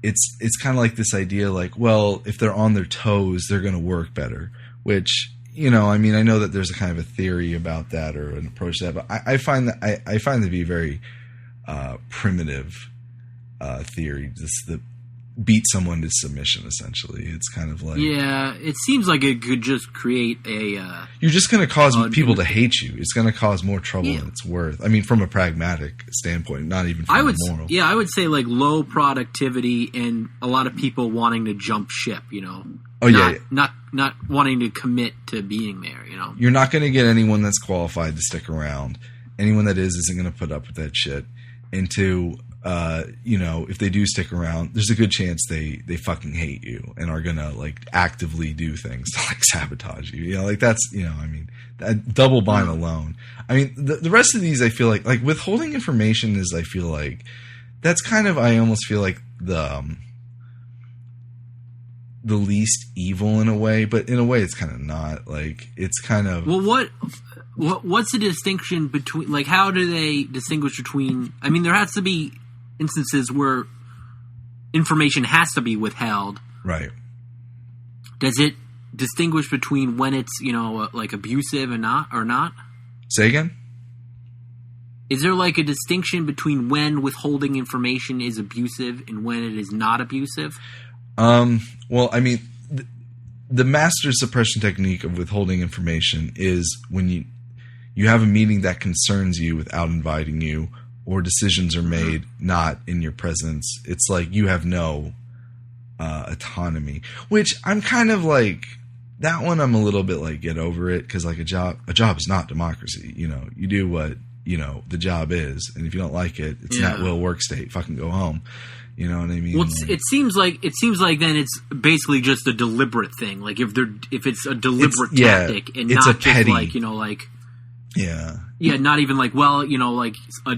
It's kind of like this idea, well, if they're on their toes, they're going to work better. Which, I mean, I know that there's a kind of a theory about that or an approach to that, but I find that I find it to be a very primitive theory, just the beat someone to submission. Essentially, it's kind of it seems like it could just create a. You're just going to cause people to hate you. It's going to cause more trouble than it's worth. I mean, from a pragmatic standpoint, not even from a moral. Yeah, I would say low productivity and a lot of people wanting to jump ship. Not wanting to commit to being there. You're not going to get anyone that's qualified to stick around. Anyone that isn't going to put up with that shit. And to if they do stick around, there's a good chance they fucking hate you and are gonna actively do things to sabotage you. That's I mean, that double bind alone. I mean, the rest of these I feel like withholding information is, I feel like that's kind of, I almost feel like the least evil in a way, but in a way it's kind of not. It's kind of, well, what's the distinction between, how do they distinguish between, I mean, there has to be instances where information has to be withheld, Right. Does it distinguish between when it's, like abusive and not, or not? Say again? Is there like a distinction between when withholding information is abusive and when it is not abusive? Well, I mean, the master suppression technique of withholding information is when you have a meeting that concerns you without inviting you, or decisions are made not in your presence. It's like you have no autonomy, which I'm kind of like, that one I'm a little bit like, get over it, because like a job is not democracy. You do what the job is, and if you don't like it, it's an at-will work state. Fucking go home. You know what I mean? Well, it seems like then it's basically just a deliberate thing. Like if it's a deliberate tactic and it's not a just petty, not even like, like a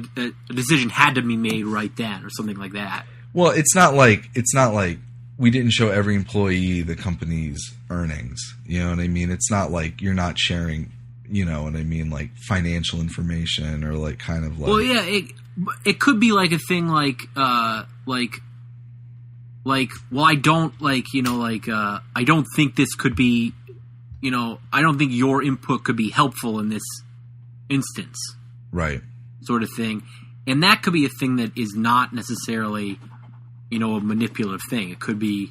decision had to be made right then or something like that. Well, it's not like we didn't show every employee the company's earnings. You know what I mean? It's not like you're not sharing, you know what I mean, like financial information or like kind of like. Well, yeah, it could be like a thing like well, I don't I don't think this could be, I don't think your input could be helpful in this instance. Right. Sort of thing. And that could be a thing that is not necessarily, a manipulative thing. It could be,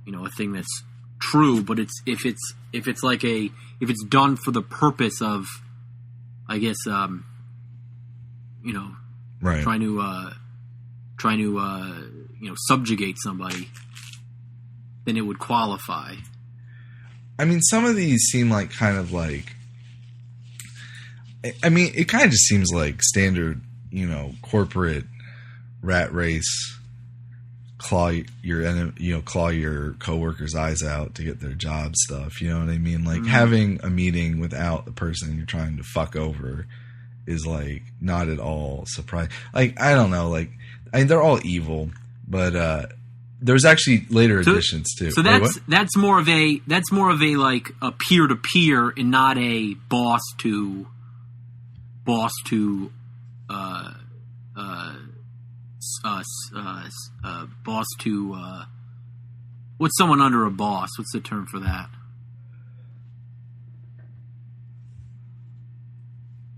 a thing that's true, but if it's done for the purpose of, I guess, right, trying to subjugate somebody, then it would qualify. I mean, some of these seem like kind of like, I mean, it kind of just seems like standard, corporate rat race, claw your coworkers' eyes out to get their job stuff. You know what I mean? Like having a meeting without the person you're trying to fuck over is like not at all surprising. Like, I don't know, like, I mean, they're all evil, but there's actually later editions too. So that's more of a like a peer to peer and not a boss to what's someone under a boss? What's the term for that?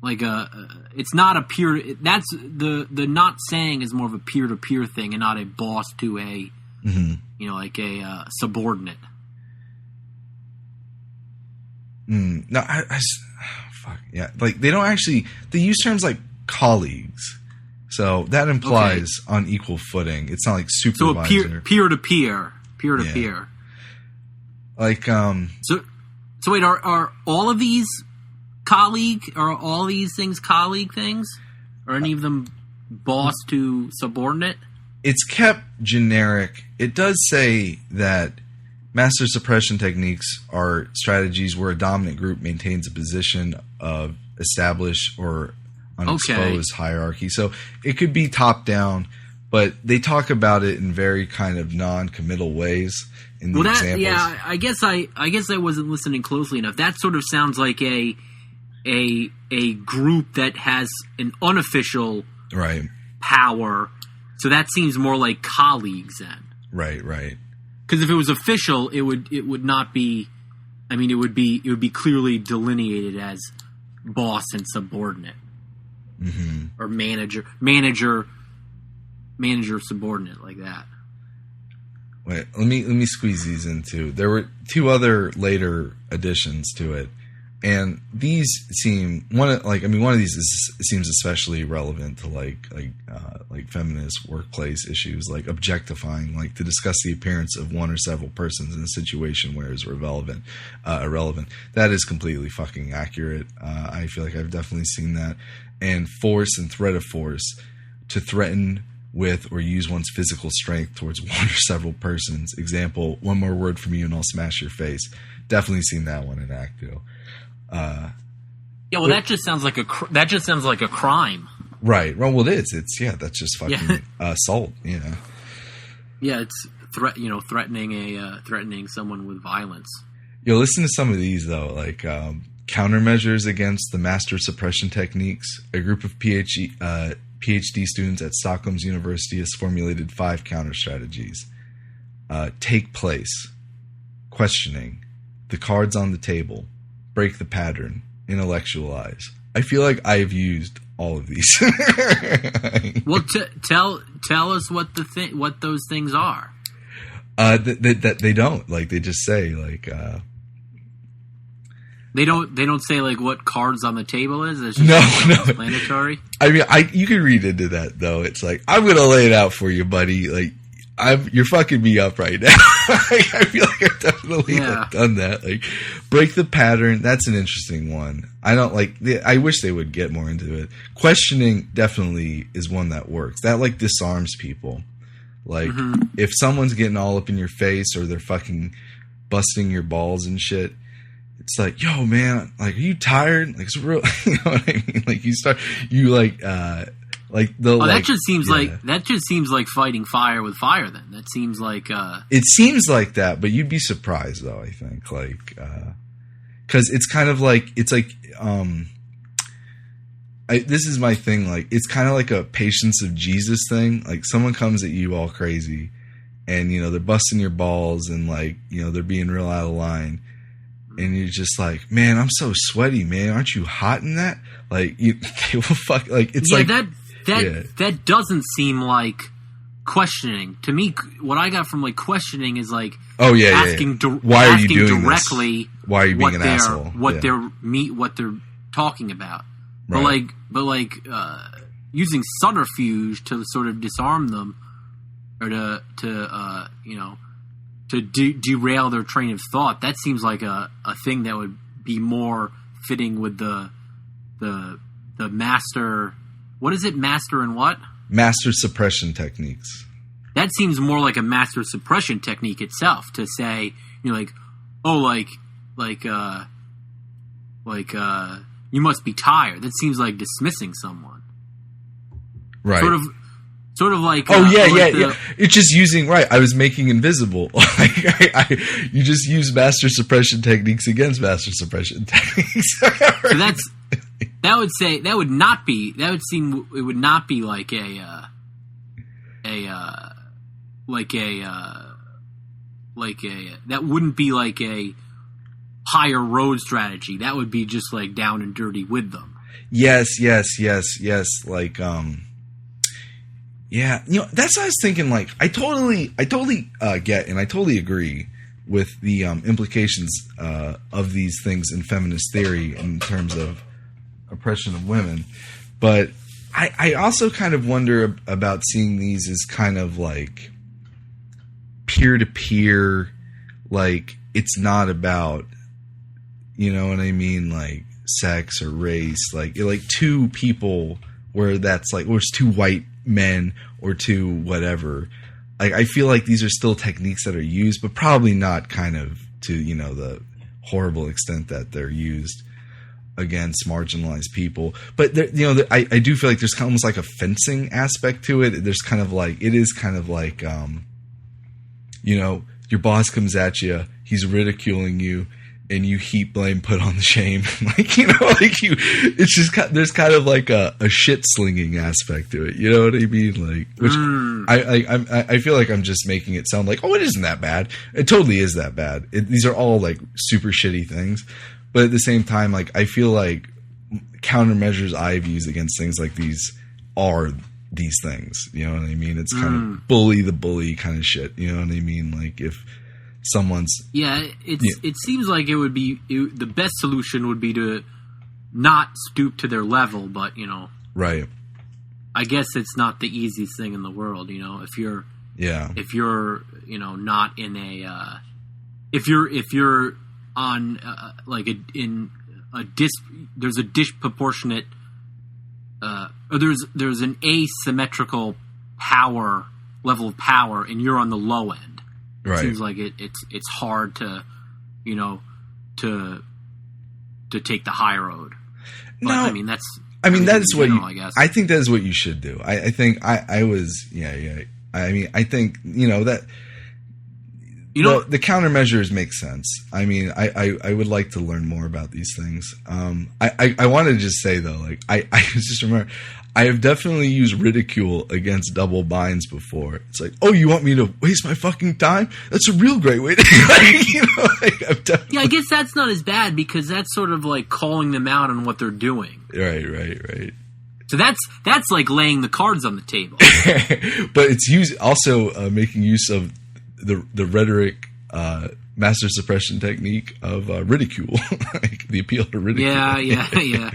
Like it's not a peer. That's the not saying is more of a peer to peer thing and not a boss to a like a subordinate. No, fuck yeah. Like they don't actually. They use terms like colleagues. So that implies on equal footing. It's not like supervisor. So peer to peer. Like So wait, are all of these colleague? Are all these things colleague things? Are any of them boss to subordinate? It's kept generic. It does say that master suppression techniques are strategies where a dominant group maintains a position of established or unexposed hierarchy. So it could be top down, but they talk about it in very kind of non-committal ways in the examples. Yeah, I guess I wasn't listening closely enough. That sort of sounds like a group that has an unofficial power. So that seems more like colleagues then. Right. Because if it was official, it would not be. I mean, it would be clearly delineated as boss and subordinate. Or manager, subordinate, like that. Wait, let me squeeze these in too. There were two other later additions to it, and these seem one of these seems especially relevant to like feminist workplace issues, like objectifying, like to discuss the appearance of one or several persons in a situation where it's irrelevant. That is completely fucking accurate. I feel like I've definitely seen that. And force and threat of force, to threaten with or use one's physical strength towards one or several persons. Example: one more word from you and I'll smash your face. Definitely seen that one in Act 2. That just sounds like a crime. Right. Well, it is. It's that's just fucking assault. Yeah, it's threatening someone with violence. Listen to some of these though, like. Countermeasures against the master suppression techniques. A group of PhD students at Stockholm's University has formulated 5 counter strategies. take place, questioning, the cards on the table, break the pattern, intellectualize. I feel like I've used all of these. Well, tell us what those things are. That they don't, like, they just say, like, they don't say, like, what cards on the table is. It's just no explanatory. I mean, you can read into that though. It's like, I'm gonna lay it out for you, buddy. Like, you're fucking me up right now. I feel like I've definitely done that. Like, break the pattern. That's an interesting one. I don't like. I wish they would get more into it. Questioning definitely is one that works. That, like, disarms people. Like, if someone's getting all up in your face or they're fucking busting your balls and shit, it's like, yo, man, like, are you tired? Like, it's real. You know what I mean? Like, that just seems like fighting fire with fire. Then that seems like it seems like that, but you'd be surprised though. I think, like, because it's kind of like this is my thing. Like, it's kind of like a Patience of Jesus thing. Like, someone comes at you all crazy, and, you know, they're busting your balls, and, like, you know, they're being real out of line. And you're just like, man, I'm so sweaty, man. Aren't you hot in that? Like, they will fuck. Like, it's like that doesn't seem like questioning to me. What I got from, like, questioning is, like, asking why are you doing directly? This? Why are you being an asshole? What they're talking about, right. but using subterfuge to sort of disarm them, or to derail their train of thought. That seems like a thing that would be more fitting with the master. What is it? Master and what? Master suppression techniques. That seems more like a master suppression technique itself, to say, you know, like, oh, you must be tired. That seems like dismissing someone. Right. Sort of like... Oh, yeah. It's just using... Right, I was making invisible. You just use master suppression techniques against master suppression techniques. So that would not be like that wouldn't be like a higher road strategy. That would be just, like, down and dirty with them. Yes. Like, yeah, you know, that's what I was thinking. Like, I totally get, and I totally agree with the implications of these things in feminist theory in terms of oppression of women. But I also kind of wonder about seeing these as kind of like peer-to-peer, like, it's not about, you know what I mean, like, sex or race, like two people where that's like, or it's two white men or two whatever. Like, I feel like these are still techniques that are used, but probably not kind of to, you know, the horrible extent that they're used against marginalized people. But there, you know, I do feel like there's almost like a fencing aspect to it. There's kind of like, it is kind of like, you know, your boss comes at you, he's ridiculing you, and you heap blame, put on the shame. Like, you know, like it's just, there's kind of like a shit slinging aspect to it. You know what I mean? Like, which I feel like I'm just making it sound like, oh, it isn't that bad. It totally is that bad. These are all like super shitty things. But at the same time, like, I feel like countermeasures I've used against things like these are these things. You know what I mean? It's kind of bully the bully kind of shit. You know what I mean? Like, if someone's... Yeah, it seems like it would be... the best solution would be to not stoop to their level, but, you know... Right. I guess it's not the easiest thing in the world, you know, if you're... Yeah. If you're, you know, not in a... If you're on, like, there's a disproportionate... or there's an asymmetrical level of power, and you're on the low end. It seems like it's hard to, you know, to take the high road. But, no, I mean that's what general, I guess. I think that is what you should do. I think I was I mean, I think, you know, that the countermeasures make sense. I mean, I would like to learn more about these things. I want to just say though, like I just remember, I have definitely used ridicule against double binds before. It's like, oh, you want me to waste my fucking time? That's a real great way to, Yeah, I guess that's not as bad because that's sort of like calling them out on what they're doing. Right. So that's like laying the cards on the table. But it's also making use of the rhetoric, master suppression technique of ridicule, like the appeal to ridicule. Yeah.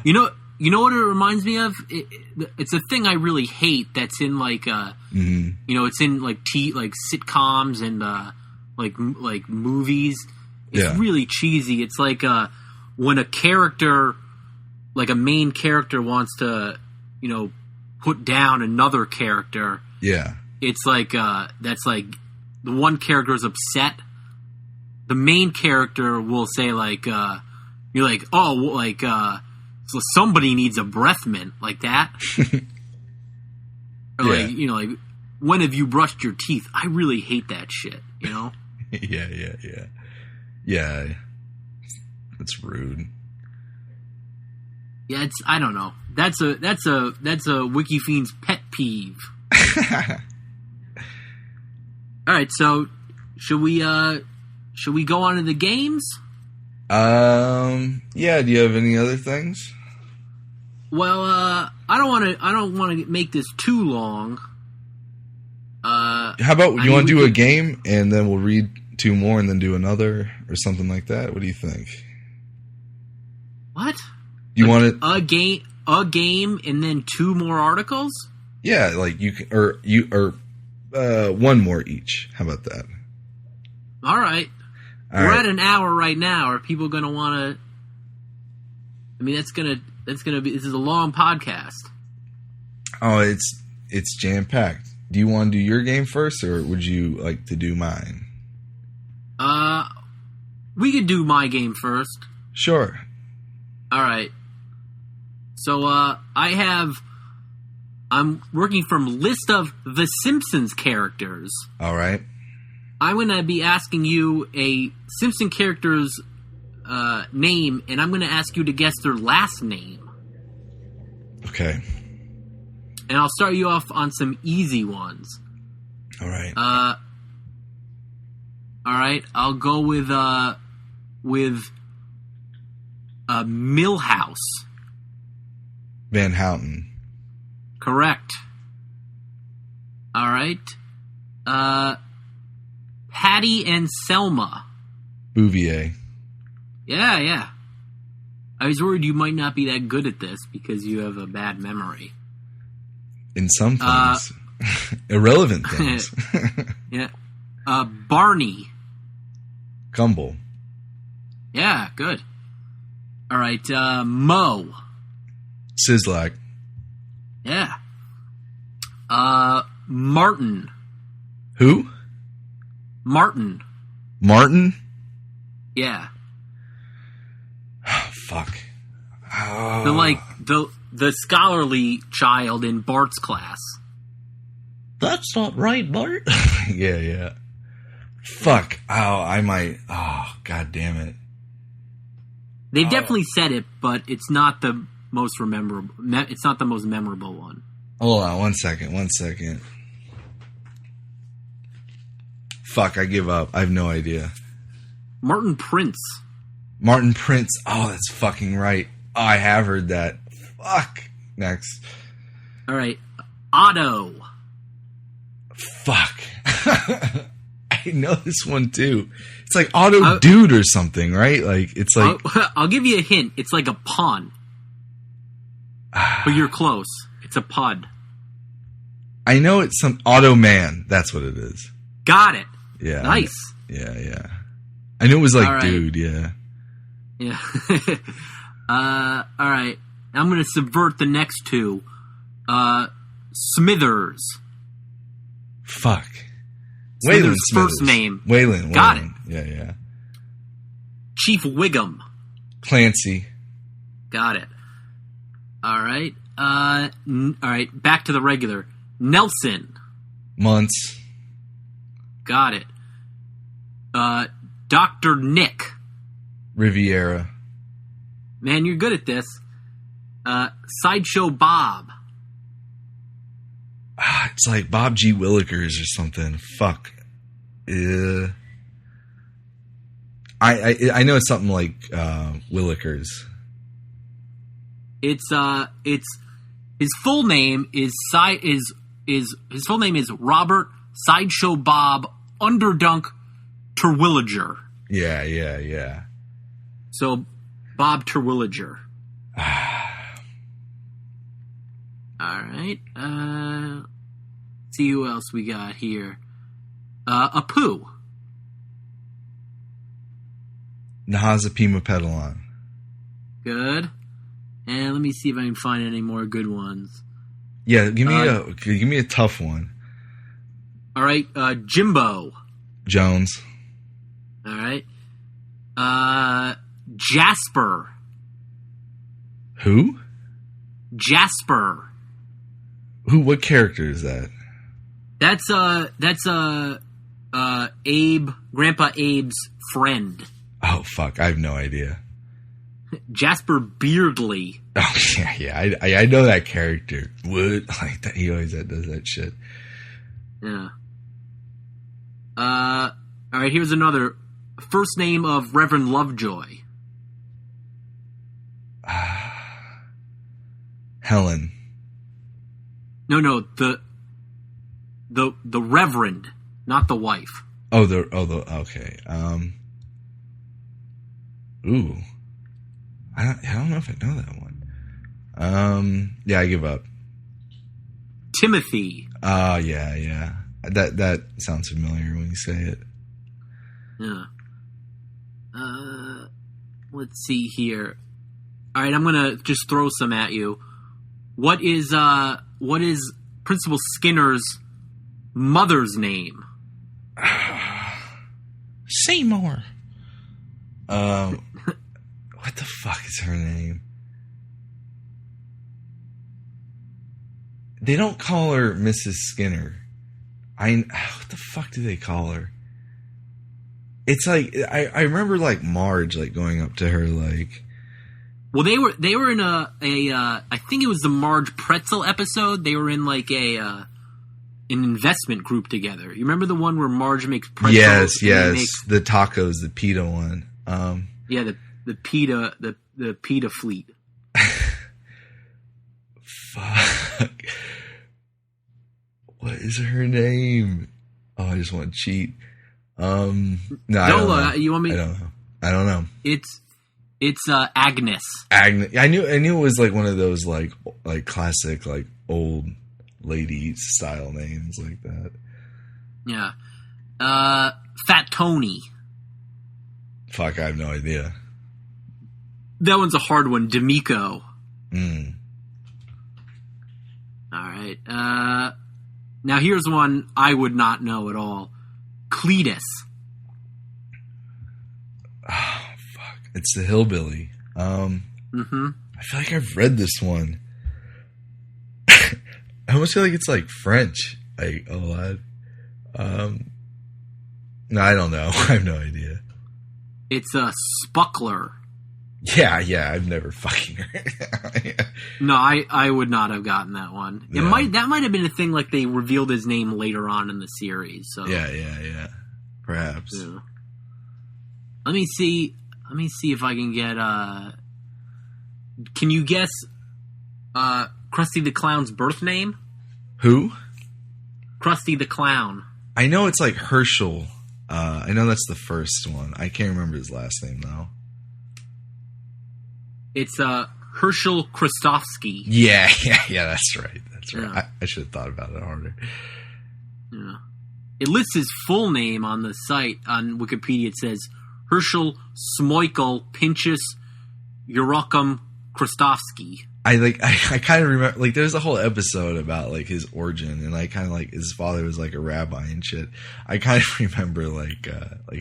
You know what it reminds me of? It's a thing I really hate. That's in like, it's in like like sitcoms and like movies. It's really cheesy. It's like when a character, like a main character, wants to, put down another character. Yeah. It's like that's like the one character is upset. The main character will say like, you're like, oh, like. So somebody needs a breath mint like that. Or like, like, when have you brushed your teeth? I really hate that shit, Yeah. That's rude. Yeah, I don't know. That's a Wikifiends pet peeve. All right, so should we go on to the games? Yeah, do you have any other things? Well, I don't want to make this too long. How about you want to do a game and then we'll read 2 more and then do another or something like that? What do you think? What? You want it a game and then 2 more articles? Yeah, like you can or 1 more each. How about that? All right. We're at an hour right now. Are people going to want to? I mean, that's gonna be. This is a long podcast. Oh, it's jam packed. Do you want to do your game first, or would you like to do mine? We could do my game first. Sure. All right. So I'm working from list of the Simpsons characters. All right. I'm going to be asking you a Simpson character's name, and I'm going to ask you to guess their last name. Okay. And I'll start you off on some easy ones. All right. All right. I'll go with Milhouse. Van Houten. Correct. All right. Patty and Selma. Bouvier. Yeah. I was worried you might not be that good at this because you have a bad memory. In some things. Irrelevant things. Yeah. Barney. Gumble. Yeah, good. All right, Mo. Sislak. Yeah. Martin. Who? Martin. Martin? Yeah. Fuck. The scholarly child in Bart's class. That's not right, Bart. Yeah. Fuck. Oh, I might. Oh, god damn it. They've definitely said it, but it's not the most memorable. It's not the most memorable one. Hold on, one second. Fuck, I give up. I have no idea. Martin Prince. Oh, that's fucking right. Oh, I have heard that. Fuck. Next. All right. Otto. Fuck. I know this one too. It's like Otto Dude or something, right? Like it's like. I'll give you a hint. It's like a pun. But you're close. It's a pud. I know it's some Auto Man. That's what it is. Got it. Yeah. Nice. Yeah. I knew it was like right. Dude. Yeah. Yeah. All right. I'm going to subvert the next 2. Smithers. Fuck. Smithers' first name. Waylon. Got it. Yeah. Chief Wiggum. Clancy. Got it. All right. All right. Back to the regular. Nelson. Muntz. Got it. Dr. Nick. Riviera. Man, you're good at this. Sideshow Bob. It's like Bob G. Willikers or something. Fuck. I know it's something like Willikers. It's his full name is Robert Sideshow Bob Underdunk Terwilliger. Yeah. So Bob Terwilliger. All right. See who else we got here. Apu. Nahazapima Pedalon. Good. And let me see if I can find any more good ones. Yeah, give me a tough one. All right, Jimbo Jones. All right. Jasper. Who? Jasper. Who? What character is that? That's Abe, Grandpa Abe's friend. Oh fuck! I have no idea. Jasper Beardley. Oh yeah. I know that character. What? Like that? He always does that shit. Yeah. All right. Here's another. First name of Reverend Lovejoy. Helen. No. The Reverend, not the wife. Okay. Ooh. I don't know if I know that one. Yeah, I give up. Timothy. Yeah. That sounds familiar when you say it. Yeah. Let's see here. All right, I'm gonna just throw some at you. What is Principal Skinner's mother's name? Seymour. What the fuck is her name? They don't call her Mrs. Skinner. What the fuck do they call her? It's like I remember like Marge like going up to her like. Well, they were in a I think it was the Marge Pretzel episode. They were in like an investment group together. You remember the one where Marge makes pretzels? Yes. The tacos, the pita one. Yeah, the pita fleet. Fuck. What is her name? Oh, I just want to cheat. No, I don't know. You want me? I don't know. It's Agnes. Agnes. I knew it was like one of those like classic like old lady style names like that. Yeah. Fat Tony. Fuck, I have no idea. That one's a hard one. D'Amico. All right. Now here's one I would not know at all. Cletus. Oh, fuck. It's the hillbilly. I feel like I've read this one. I almost feel like it's like French. Like a lot. No, I don't know. I have no idea. It's a Spuckler. Yeah, I've never fucking heard it. No, I would not have gotten that one. Yeah. That might have been a thing like they revealed his name later on in the series. So Yeah. Perhaps. Yeah. Let me see if I can get can you guess Krusty the Clown's birth name? Who? Krusty the Clown. I know it's like Herschel. I know that's the first one. I can't remember his last name though. It's Herschel Krostofsky. Yeah, that's right. Yeah. I should have thought about it harder. Yeah. It lists his full name on the site. On Wikipedia, it says Herschel Smoikel Pinchas Urokum Krostofsky. I kind of remember, like, there's a whole episode about, like, his origin, and I kind of, like, his father was, like, a rabbi and shit. I kind of remember, like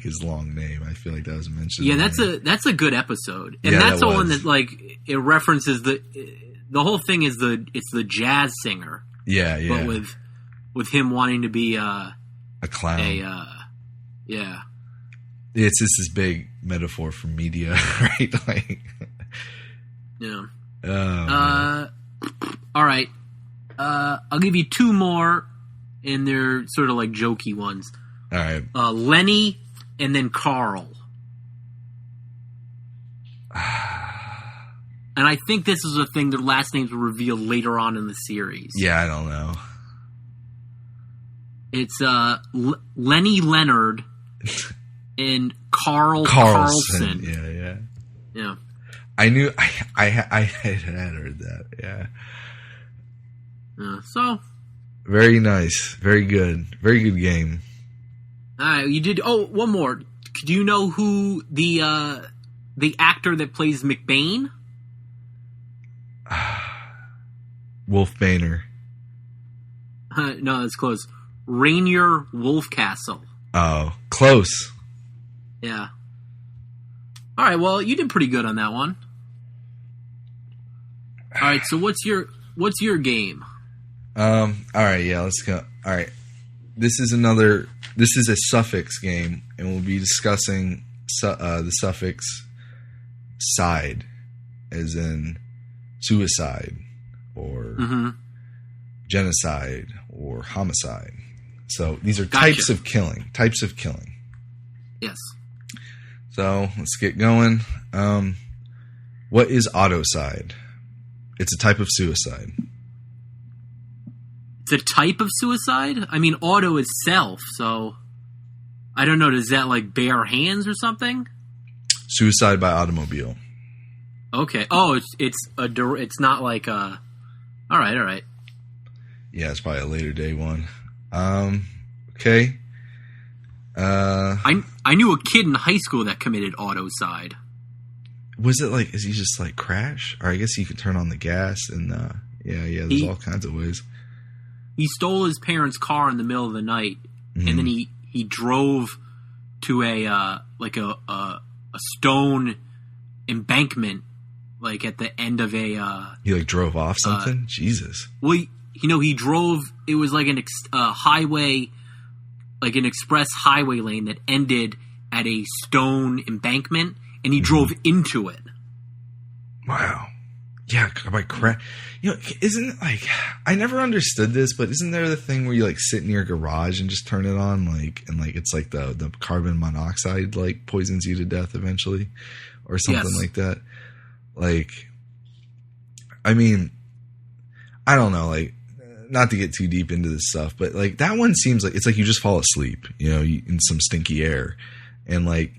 his long name. I feel like that was mentioned. Yeah, that's a good episode. And that's the one that, like, it references the whole thing is it's the jazz singer. Yeah. But with him wanting to be, a clown. yeah. it's just this big metaphor for media, right? Like, yeah. All right. I'll give you two more, and they're sort of like jokey ones. All right. Lenny and then Carl. And I think this is a thing their last names were revealed later on in the series. Yeah, I don't know. It's Lenny Leonard and Carlson. Yeah. I knew I had heard that. Yeah. So very nice, very good game. You did. Oh, one more. Do you know who the actor that plays McBain? Wolf Boehner. No, that's close. Rainier Wolfcastle. Oh, close. Yeah. All right. Well, you did pretty good on that one. All right. So what's your game? All right. Yeah. Let's go. All right. This is a suffix game, and we'll be discussing the suffix side, as in suicide or genocide or homicide. So these are types of killing. Yes. So let's get going. What is autocide? It's a type of suicide. It's a type of suicide? I mean, auto is self, so I don't know. Does that like bare hands or something? Suicide by automobile. Okay. Oh, it's not like a. All right. Yeah, it's probably a later day one. Okay. I knew a kid in high school that committed autocide. Was it like, is he just like crash? Or I guess he could turn on the gas and there's all kinds of ways. He stole his parents' car in the middle of the night, and then he drove to a stone embankment, like at the end of a. He like drove off something. Jesus. Well, he drove. It was like an highway, like an express highway lane that ended at a stone embankment, and he drove into it. Wow. Yeah, by crash. Isn't it like, I never understood this, but isn't there the thing where you like sit in your garage and just turn it on, and it's like the carbon monoxide like poisons you to death eventually, or something like that. Like, I mean, I don't know, like, not to get too deep into this stuff, but like that one seems like it's like you just fall asleep, in some stinky air. And like,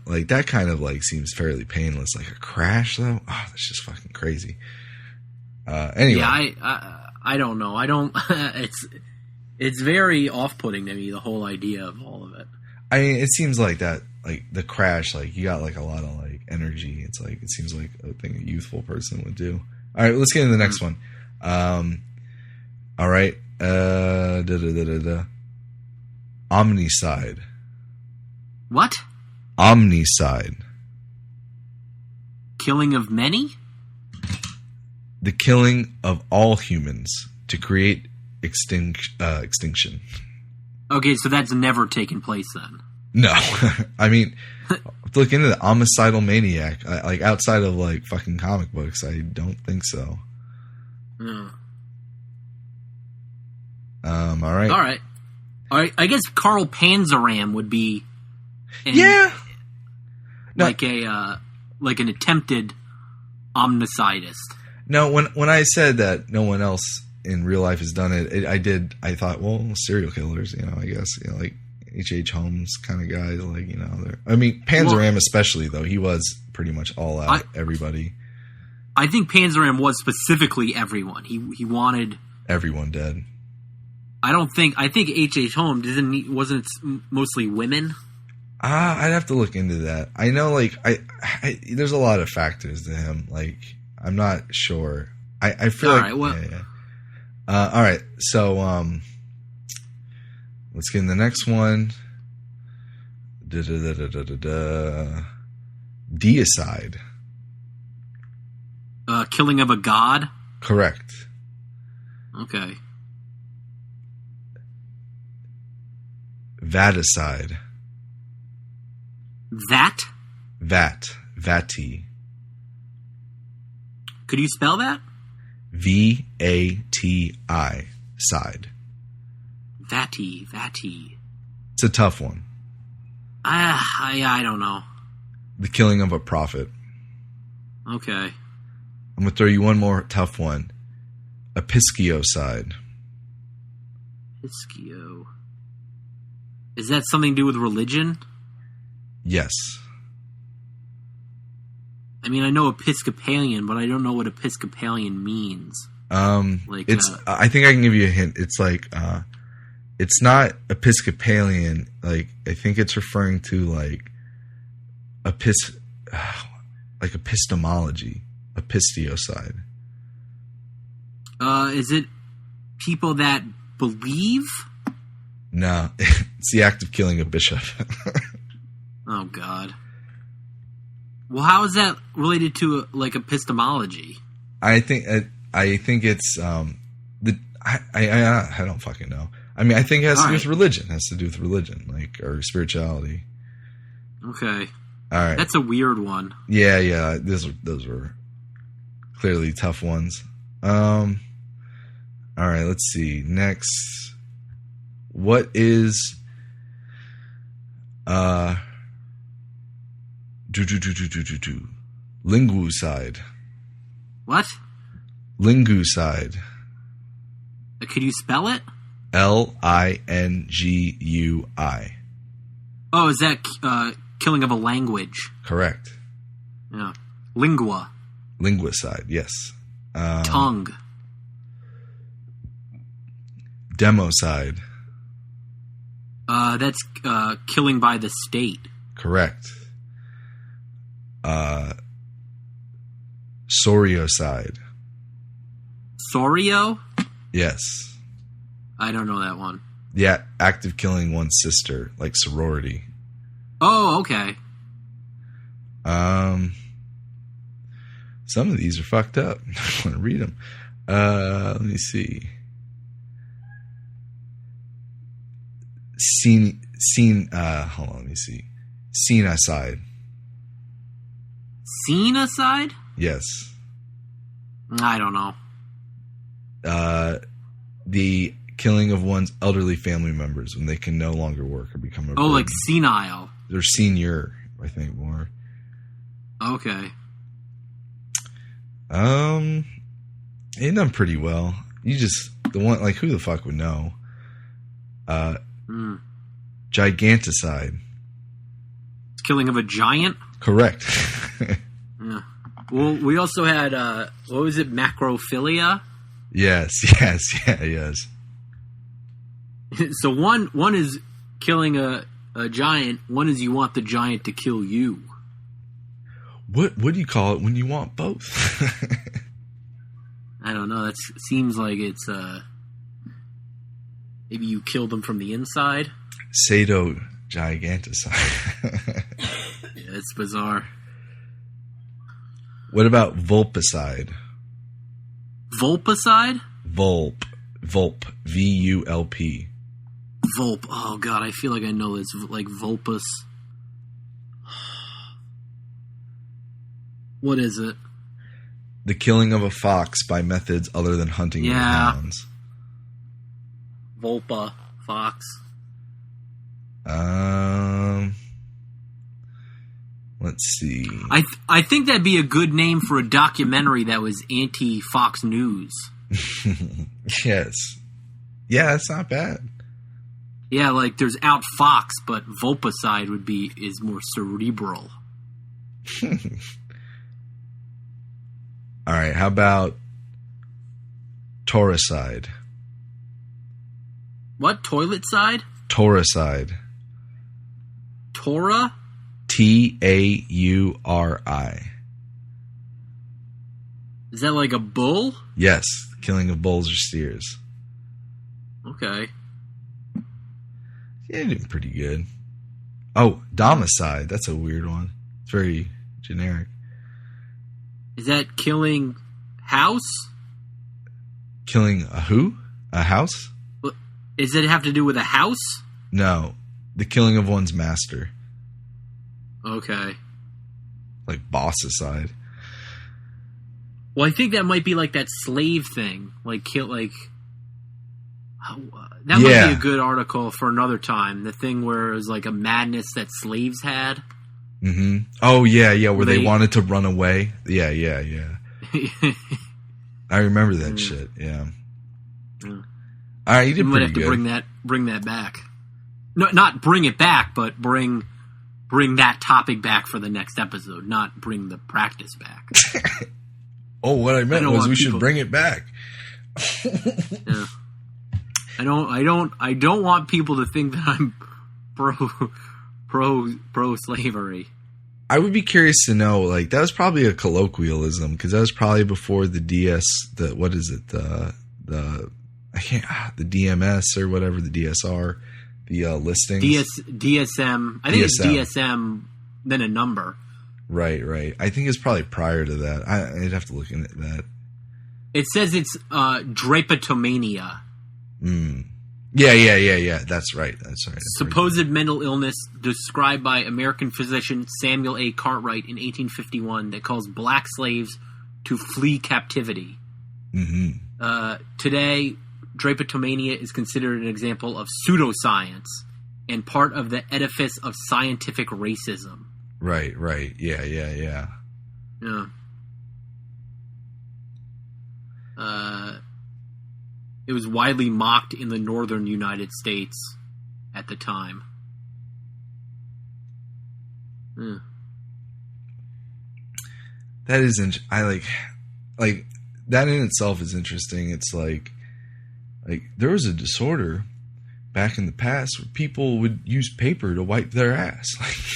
like that kind of like seems fairly painless. Like a crash though, oh, that's just fucking crazy. Anyway. Yeah, I don't know. I don't, it's very off-putting to me, the whole idea of all of it. I mean, it seems like that, like the crash, like you got like a lot of like energy. It's like, it seems like a thing a youthful person would do. All right, let's get into the next one. All right. Omnicide. What? Omnicide. Killing of many? The killing of all humans to create extinction. Okay, so that's never taken place then. No. I mean, look into the homicidal maniac. Like outside of like fucking comic books, I don't think so. No. All right. All right. I guess Carl Panzeram would be. Like like an attempted omnicidist. No, when I said that no one else in real life has done it, I thought, well, serial killers, I guess, like H.H. Holmes kind of guys, like, I mean, Panzeram especially, though, he was pretty much all out, everybody. I think Panzeram was specifically everyone. He wanted everyone dead. I think H.H. Holmes wasn't it mostly women? I'd have to look into that. I know, like, I there's a lot of factors to him. Like, I'm not sure. I feel all like, right, well, yeah. All right, so let's get in the next one. Deicide. Killing of a god? Correct. Okay. Vaticide. Vat? Vati. Could you spell that? Vati. Side. Vati. It's a tough one. I don't know. The killing of a prophet. Okay. I'm going to throw you one more tough one. Episciocide. Episcio. Is that something to do with religion? Yes. I mean, I know Episcopalian, but I don't know what Episcopalian means. I think I can give you a hint. It's like, it's not Episcopalian. Like, I think it's referring to like epistemology, epistiocide. Is it people that believe? No, it's the act of killing a bishop. Oh God. Well, how is that related to like epistemology? I think it's I don't fucking know. I mean, I think it has to do with religion. It has to do with religion, like, or spirituality. Okay. All right. That's a weird one. Yeah. Those were clearly tough ones. All right. Let's see. Next, what is linguicide? What? Linguicide. Could you spell it? Lingui. Oh, is that killing of a language? Correct. Yeah. Lingua. Linguicide, yes. Tongue. Democide. That's killing by the state. Correct. Soriocide. Sorio? Yes. I don't know that one. Yeah, act of killing one's sister, like sorority. Oh, okay. Some of these are fucked up. I want to read them. Let me see. Hold on, let me see. Scenocide. Scenocide? Yes. I don't know. The killing of one's elderly family members when they can no longer work or become a burden. Like senile. They're senior, I think, more. Okay. It done pretty well. The one, like, who the fuck would know? Giganticide. Killing of a giant? Correct. Yeah. Well, we also had, what was it, macrophilia? Yes. So one is killing a giant, one is you want the giant to kill you. What do you call it when you want both? I don't know. That seems like it's maybe you kill them from the inside. Sadogiganticide. Yeah, it's bizarre. What about vulpicide? Vulpicide? Vulp. VULP. Vulp. Oh God, I feel like I know this. Like vulpus. What is it? The killing of a fox by methods other than hunting with hounds. Vulpa. Fox. Let's see. I think that'd be a good name for a documentary that was anti-Fox News. Yes. Yeah, that's not bad. Yeah, like there's Outfox, but Vulpicide is more cerebral. All right, how about Tauricide? What? Toilet side? Tauricide. Torah? Tauri. Is that like a bull? Yes, killing of bulls or steers. Okay. Yeah, you're doing pretty good. Oh, domicide. That's a weird one. It's very generic. Is that killing house? Killing a who? A house? Does it have to do with a house? No. The killing of one's master. Okay. Like bossicide. Well, I think that might be like that slave thing. Like, that might be a good article for another time. The thing where it was like a madness that slaves had. Mm-hmm. Oh, yeah, where they wanted to run away. Yeah. I remember that shit, yeah. All right, you did pretty good. You might have to bring that back. No, not bring it back, but bring that topic back for the next episode, not bring the practice back. Oh, what I meant was we should bring it back. Yeah. I don't want people to think that I'm pro slavery. I would be curious to know, like, that was probably a colloquialism, because that was probably before the the DMS or whatever, the DSR, the listings. DSM. I think it's DSM, then a number. Right. I think it's probably prior to that. I'd have to look into that. It says it's Drapetomania. Yeah. That's right. Supposed mental illness described by American physician Samuel A. Cartwright in 1851 that caused black slaves to flee captivity. Mm-hmm. Today, Drapetomania is considered an example of pseudoscience and part of the edifice of scientific racism. Right. Yeah. Yeah. It was widely mocked in the northern United States at the time. That is I like that in itself is interesting. It's like there was a disorder back in the past where people would use paper to wipe their ass,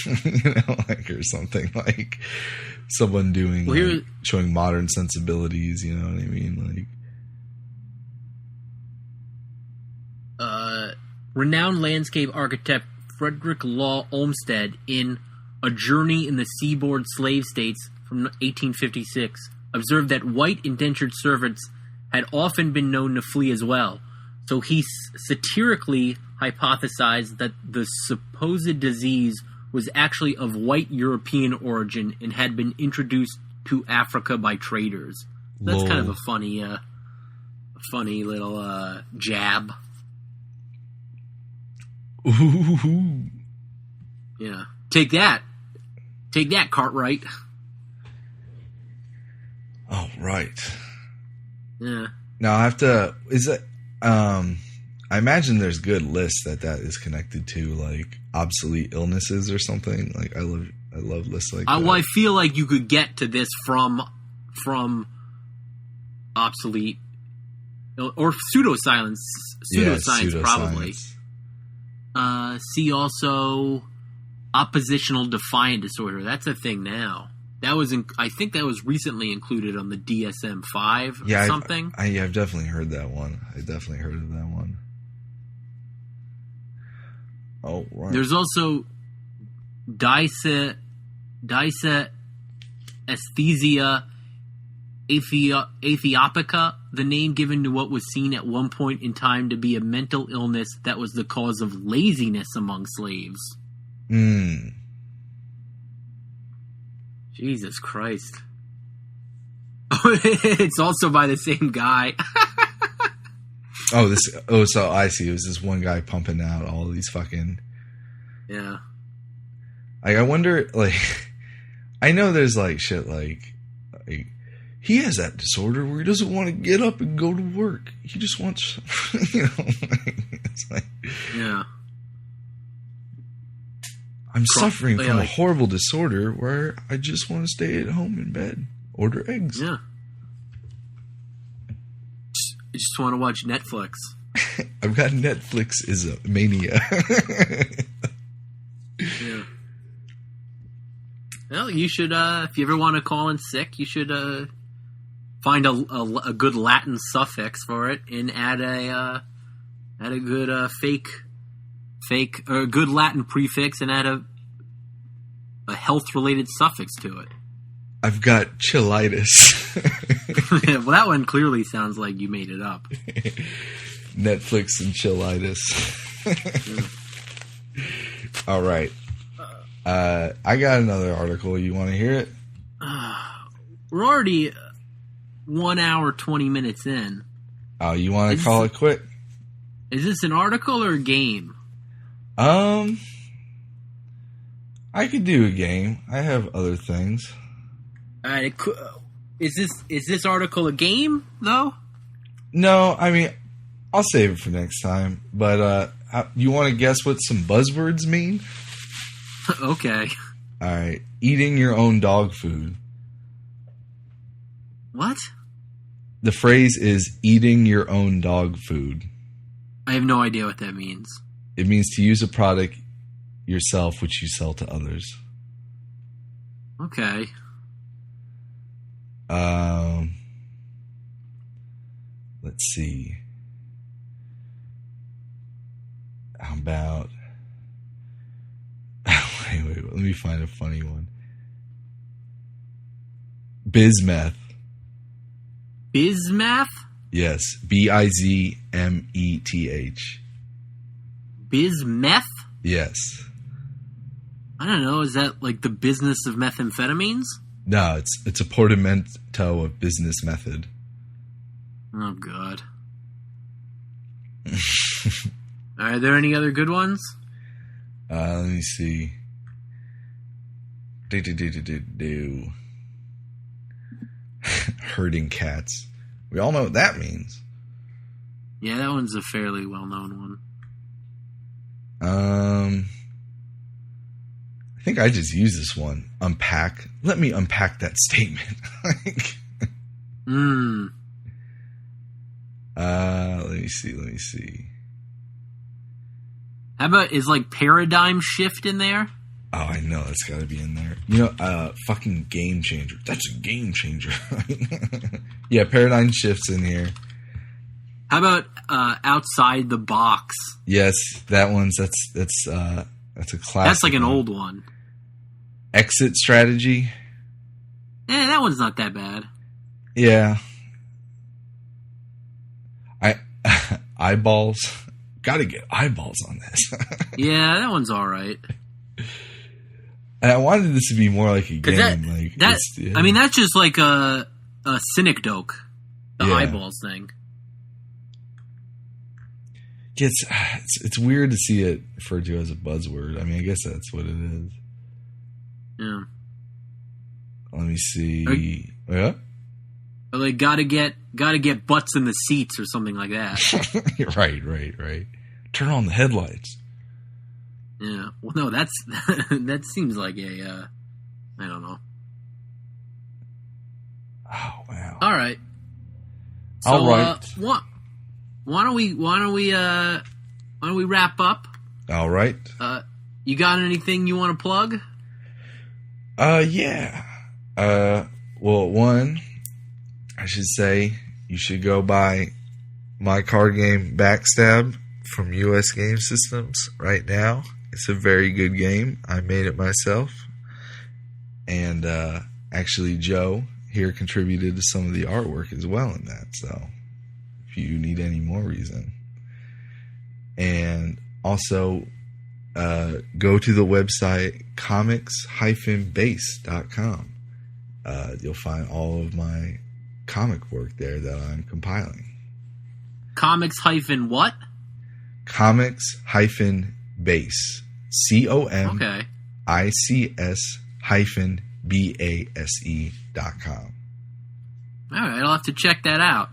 or something, like someone doing showing modern sensibilities. You know what I mean? Like. Renowned landscape architect Frederick Law Olmsted, in A Journey in the Seaboard Slave States from 1856, observed that white indentured servants had often been known to flee as well. So he satirically hypothesized that the supposed disease was actually of white European origin and had been introduced to Africa by traders. That's kind of a funny little jab. Ooh. Yeah. Take that, Cartwright. Oh, right. Yeah. Now I have to. Is it? I imagine there's good lists that is connected to, like obsolete illnesses or something. Like I love lists like that. Well, I feel like you could get to this from obsolete or pseudoscience. Pseudoscience, probably. See also oppositional defiant disorder. That's a thing now. That was I think that was recently included on the DSM-5 or something. I've definitely heard that one. I definitely heard of that one. Oh, right. There's also dysesthesia aethiopica, the name given to what was seen at one point in time to be a mental illness that was the cause of laziness among slaves. Jesus Christ. It's also by the same guy. So I see. It was this one guy pumping out all these fucking... Yeah. Like, I wonder, like... I know there's, like, shit like he has that disorder where he doesn't want to get up and go to work. He just wants... it's like... Yeah. I'm suffering from a horrible disorder where I just want to stay at home in bed. Order eggs. Yeah. I just want to watch Netflix. I've got Netflix is a mania. Yeah. Well, you should, if you ever want to call in sick, you should find a good Latin suffix for it and add a good fake or a good Latin prefix and add a health-related suffix to it. I've got chillitis. Well, that one clearly sounds like you made it up. Netflix and chillitis. All right. I got another article. You want to hear it? We're already 1 hour, 20 minutes in. Oh, you want to call it quit? Is this an article or a game? I could do a game. I have other things. Is this article a game, though? No, I mean, I'll save it for next time. But you want to guess what some buzzwords mean? Okay. All right. Eating your own dog food. What? The phrase is eating your own dog food. I have no idea what that means. It means to use a product yourself which you sell to others. Okay. Let's see. How about... wait, let me find a funny one. Bismeth. Bismeth? Yes, Bizmeth. Bismeth? Yes. I don't know. Is that like the business of methamphetamines? No, it's a portmanteau of business method. Oh, God. Are there any other good ones? Let me see. Herding cats. We all know what that means. Yeah, that one's a fairly well-known one. I think I just used this one. Unpack. Let me unpack that statement. Let me see. How about, is like paradigm shift in there? Oh, I know. That's got to be in there. You know, fucking game changer. That's a game changer. Yeah, paradigm shift's in here. How about outside the box? Yes, that's a classic. That's like an old one. Exit strategy. That one's not that bad. Yeah. Eyeballs. Gotta get eyeballs on this. Yeah, that one's all right. And I wanted this to be more like a game. I mean, that's just like a synecdoche, the eyeballs thing. It's weird to see it referred to as a buzzword. I mean, I guess that's what it is. Yeah. Let me see. Yeah. Or like gotta get butts in the seats or something like that. Right. Turn on the headlights. Yeah. Well, no, that seems like a I don't know. Oh wow. All right. So, all right. Why don't we wrap up? All right. You got anything you want to plug? Yeah. Well, one, I should say you should go buy my card game Backstab from US Game Systems right now. It's a very good game. I made it myself. And actually Joe here contributed to some of the artwork as well in that. So if you need any more reason. And also go to the website comics-base.com. You'll find all of my comic work there that I'm compiling. Comics-what? Comics-base. COMICS-BASE.com. All right, I'll have to check that out.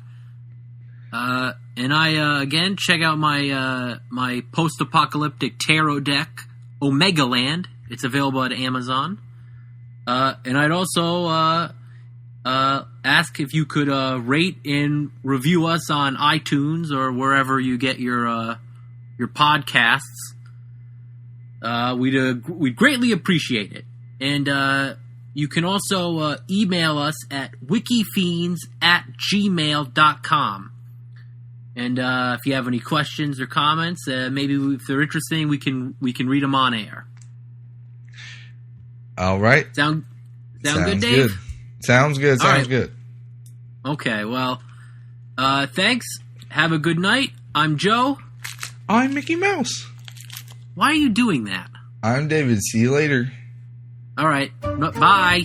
And I again check out my post-apocalyptic tarot deck, Omega Land. It's available at Amazon. And I'd also ask if you could rate and review us on iTunes or wherever you get your podcasts. We'd greatly appreciate it. And you can also email us at wikifiends@gmail.com. And if you have any questions or comments, maybe if they're interesting, we can read them on air. All right. Sound good, Dave? Good. Sounds good. Sounds good. Okay, well, thanks. Have a good night. I'm Joe. I'm Mickey Mouse. Why are you doing that? I'm David. See you later. All right. Bye.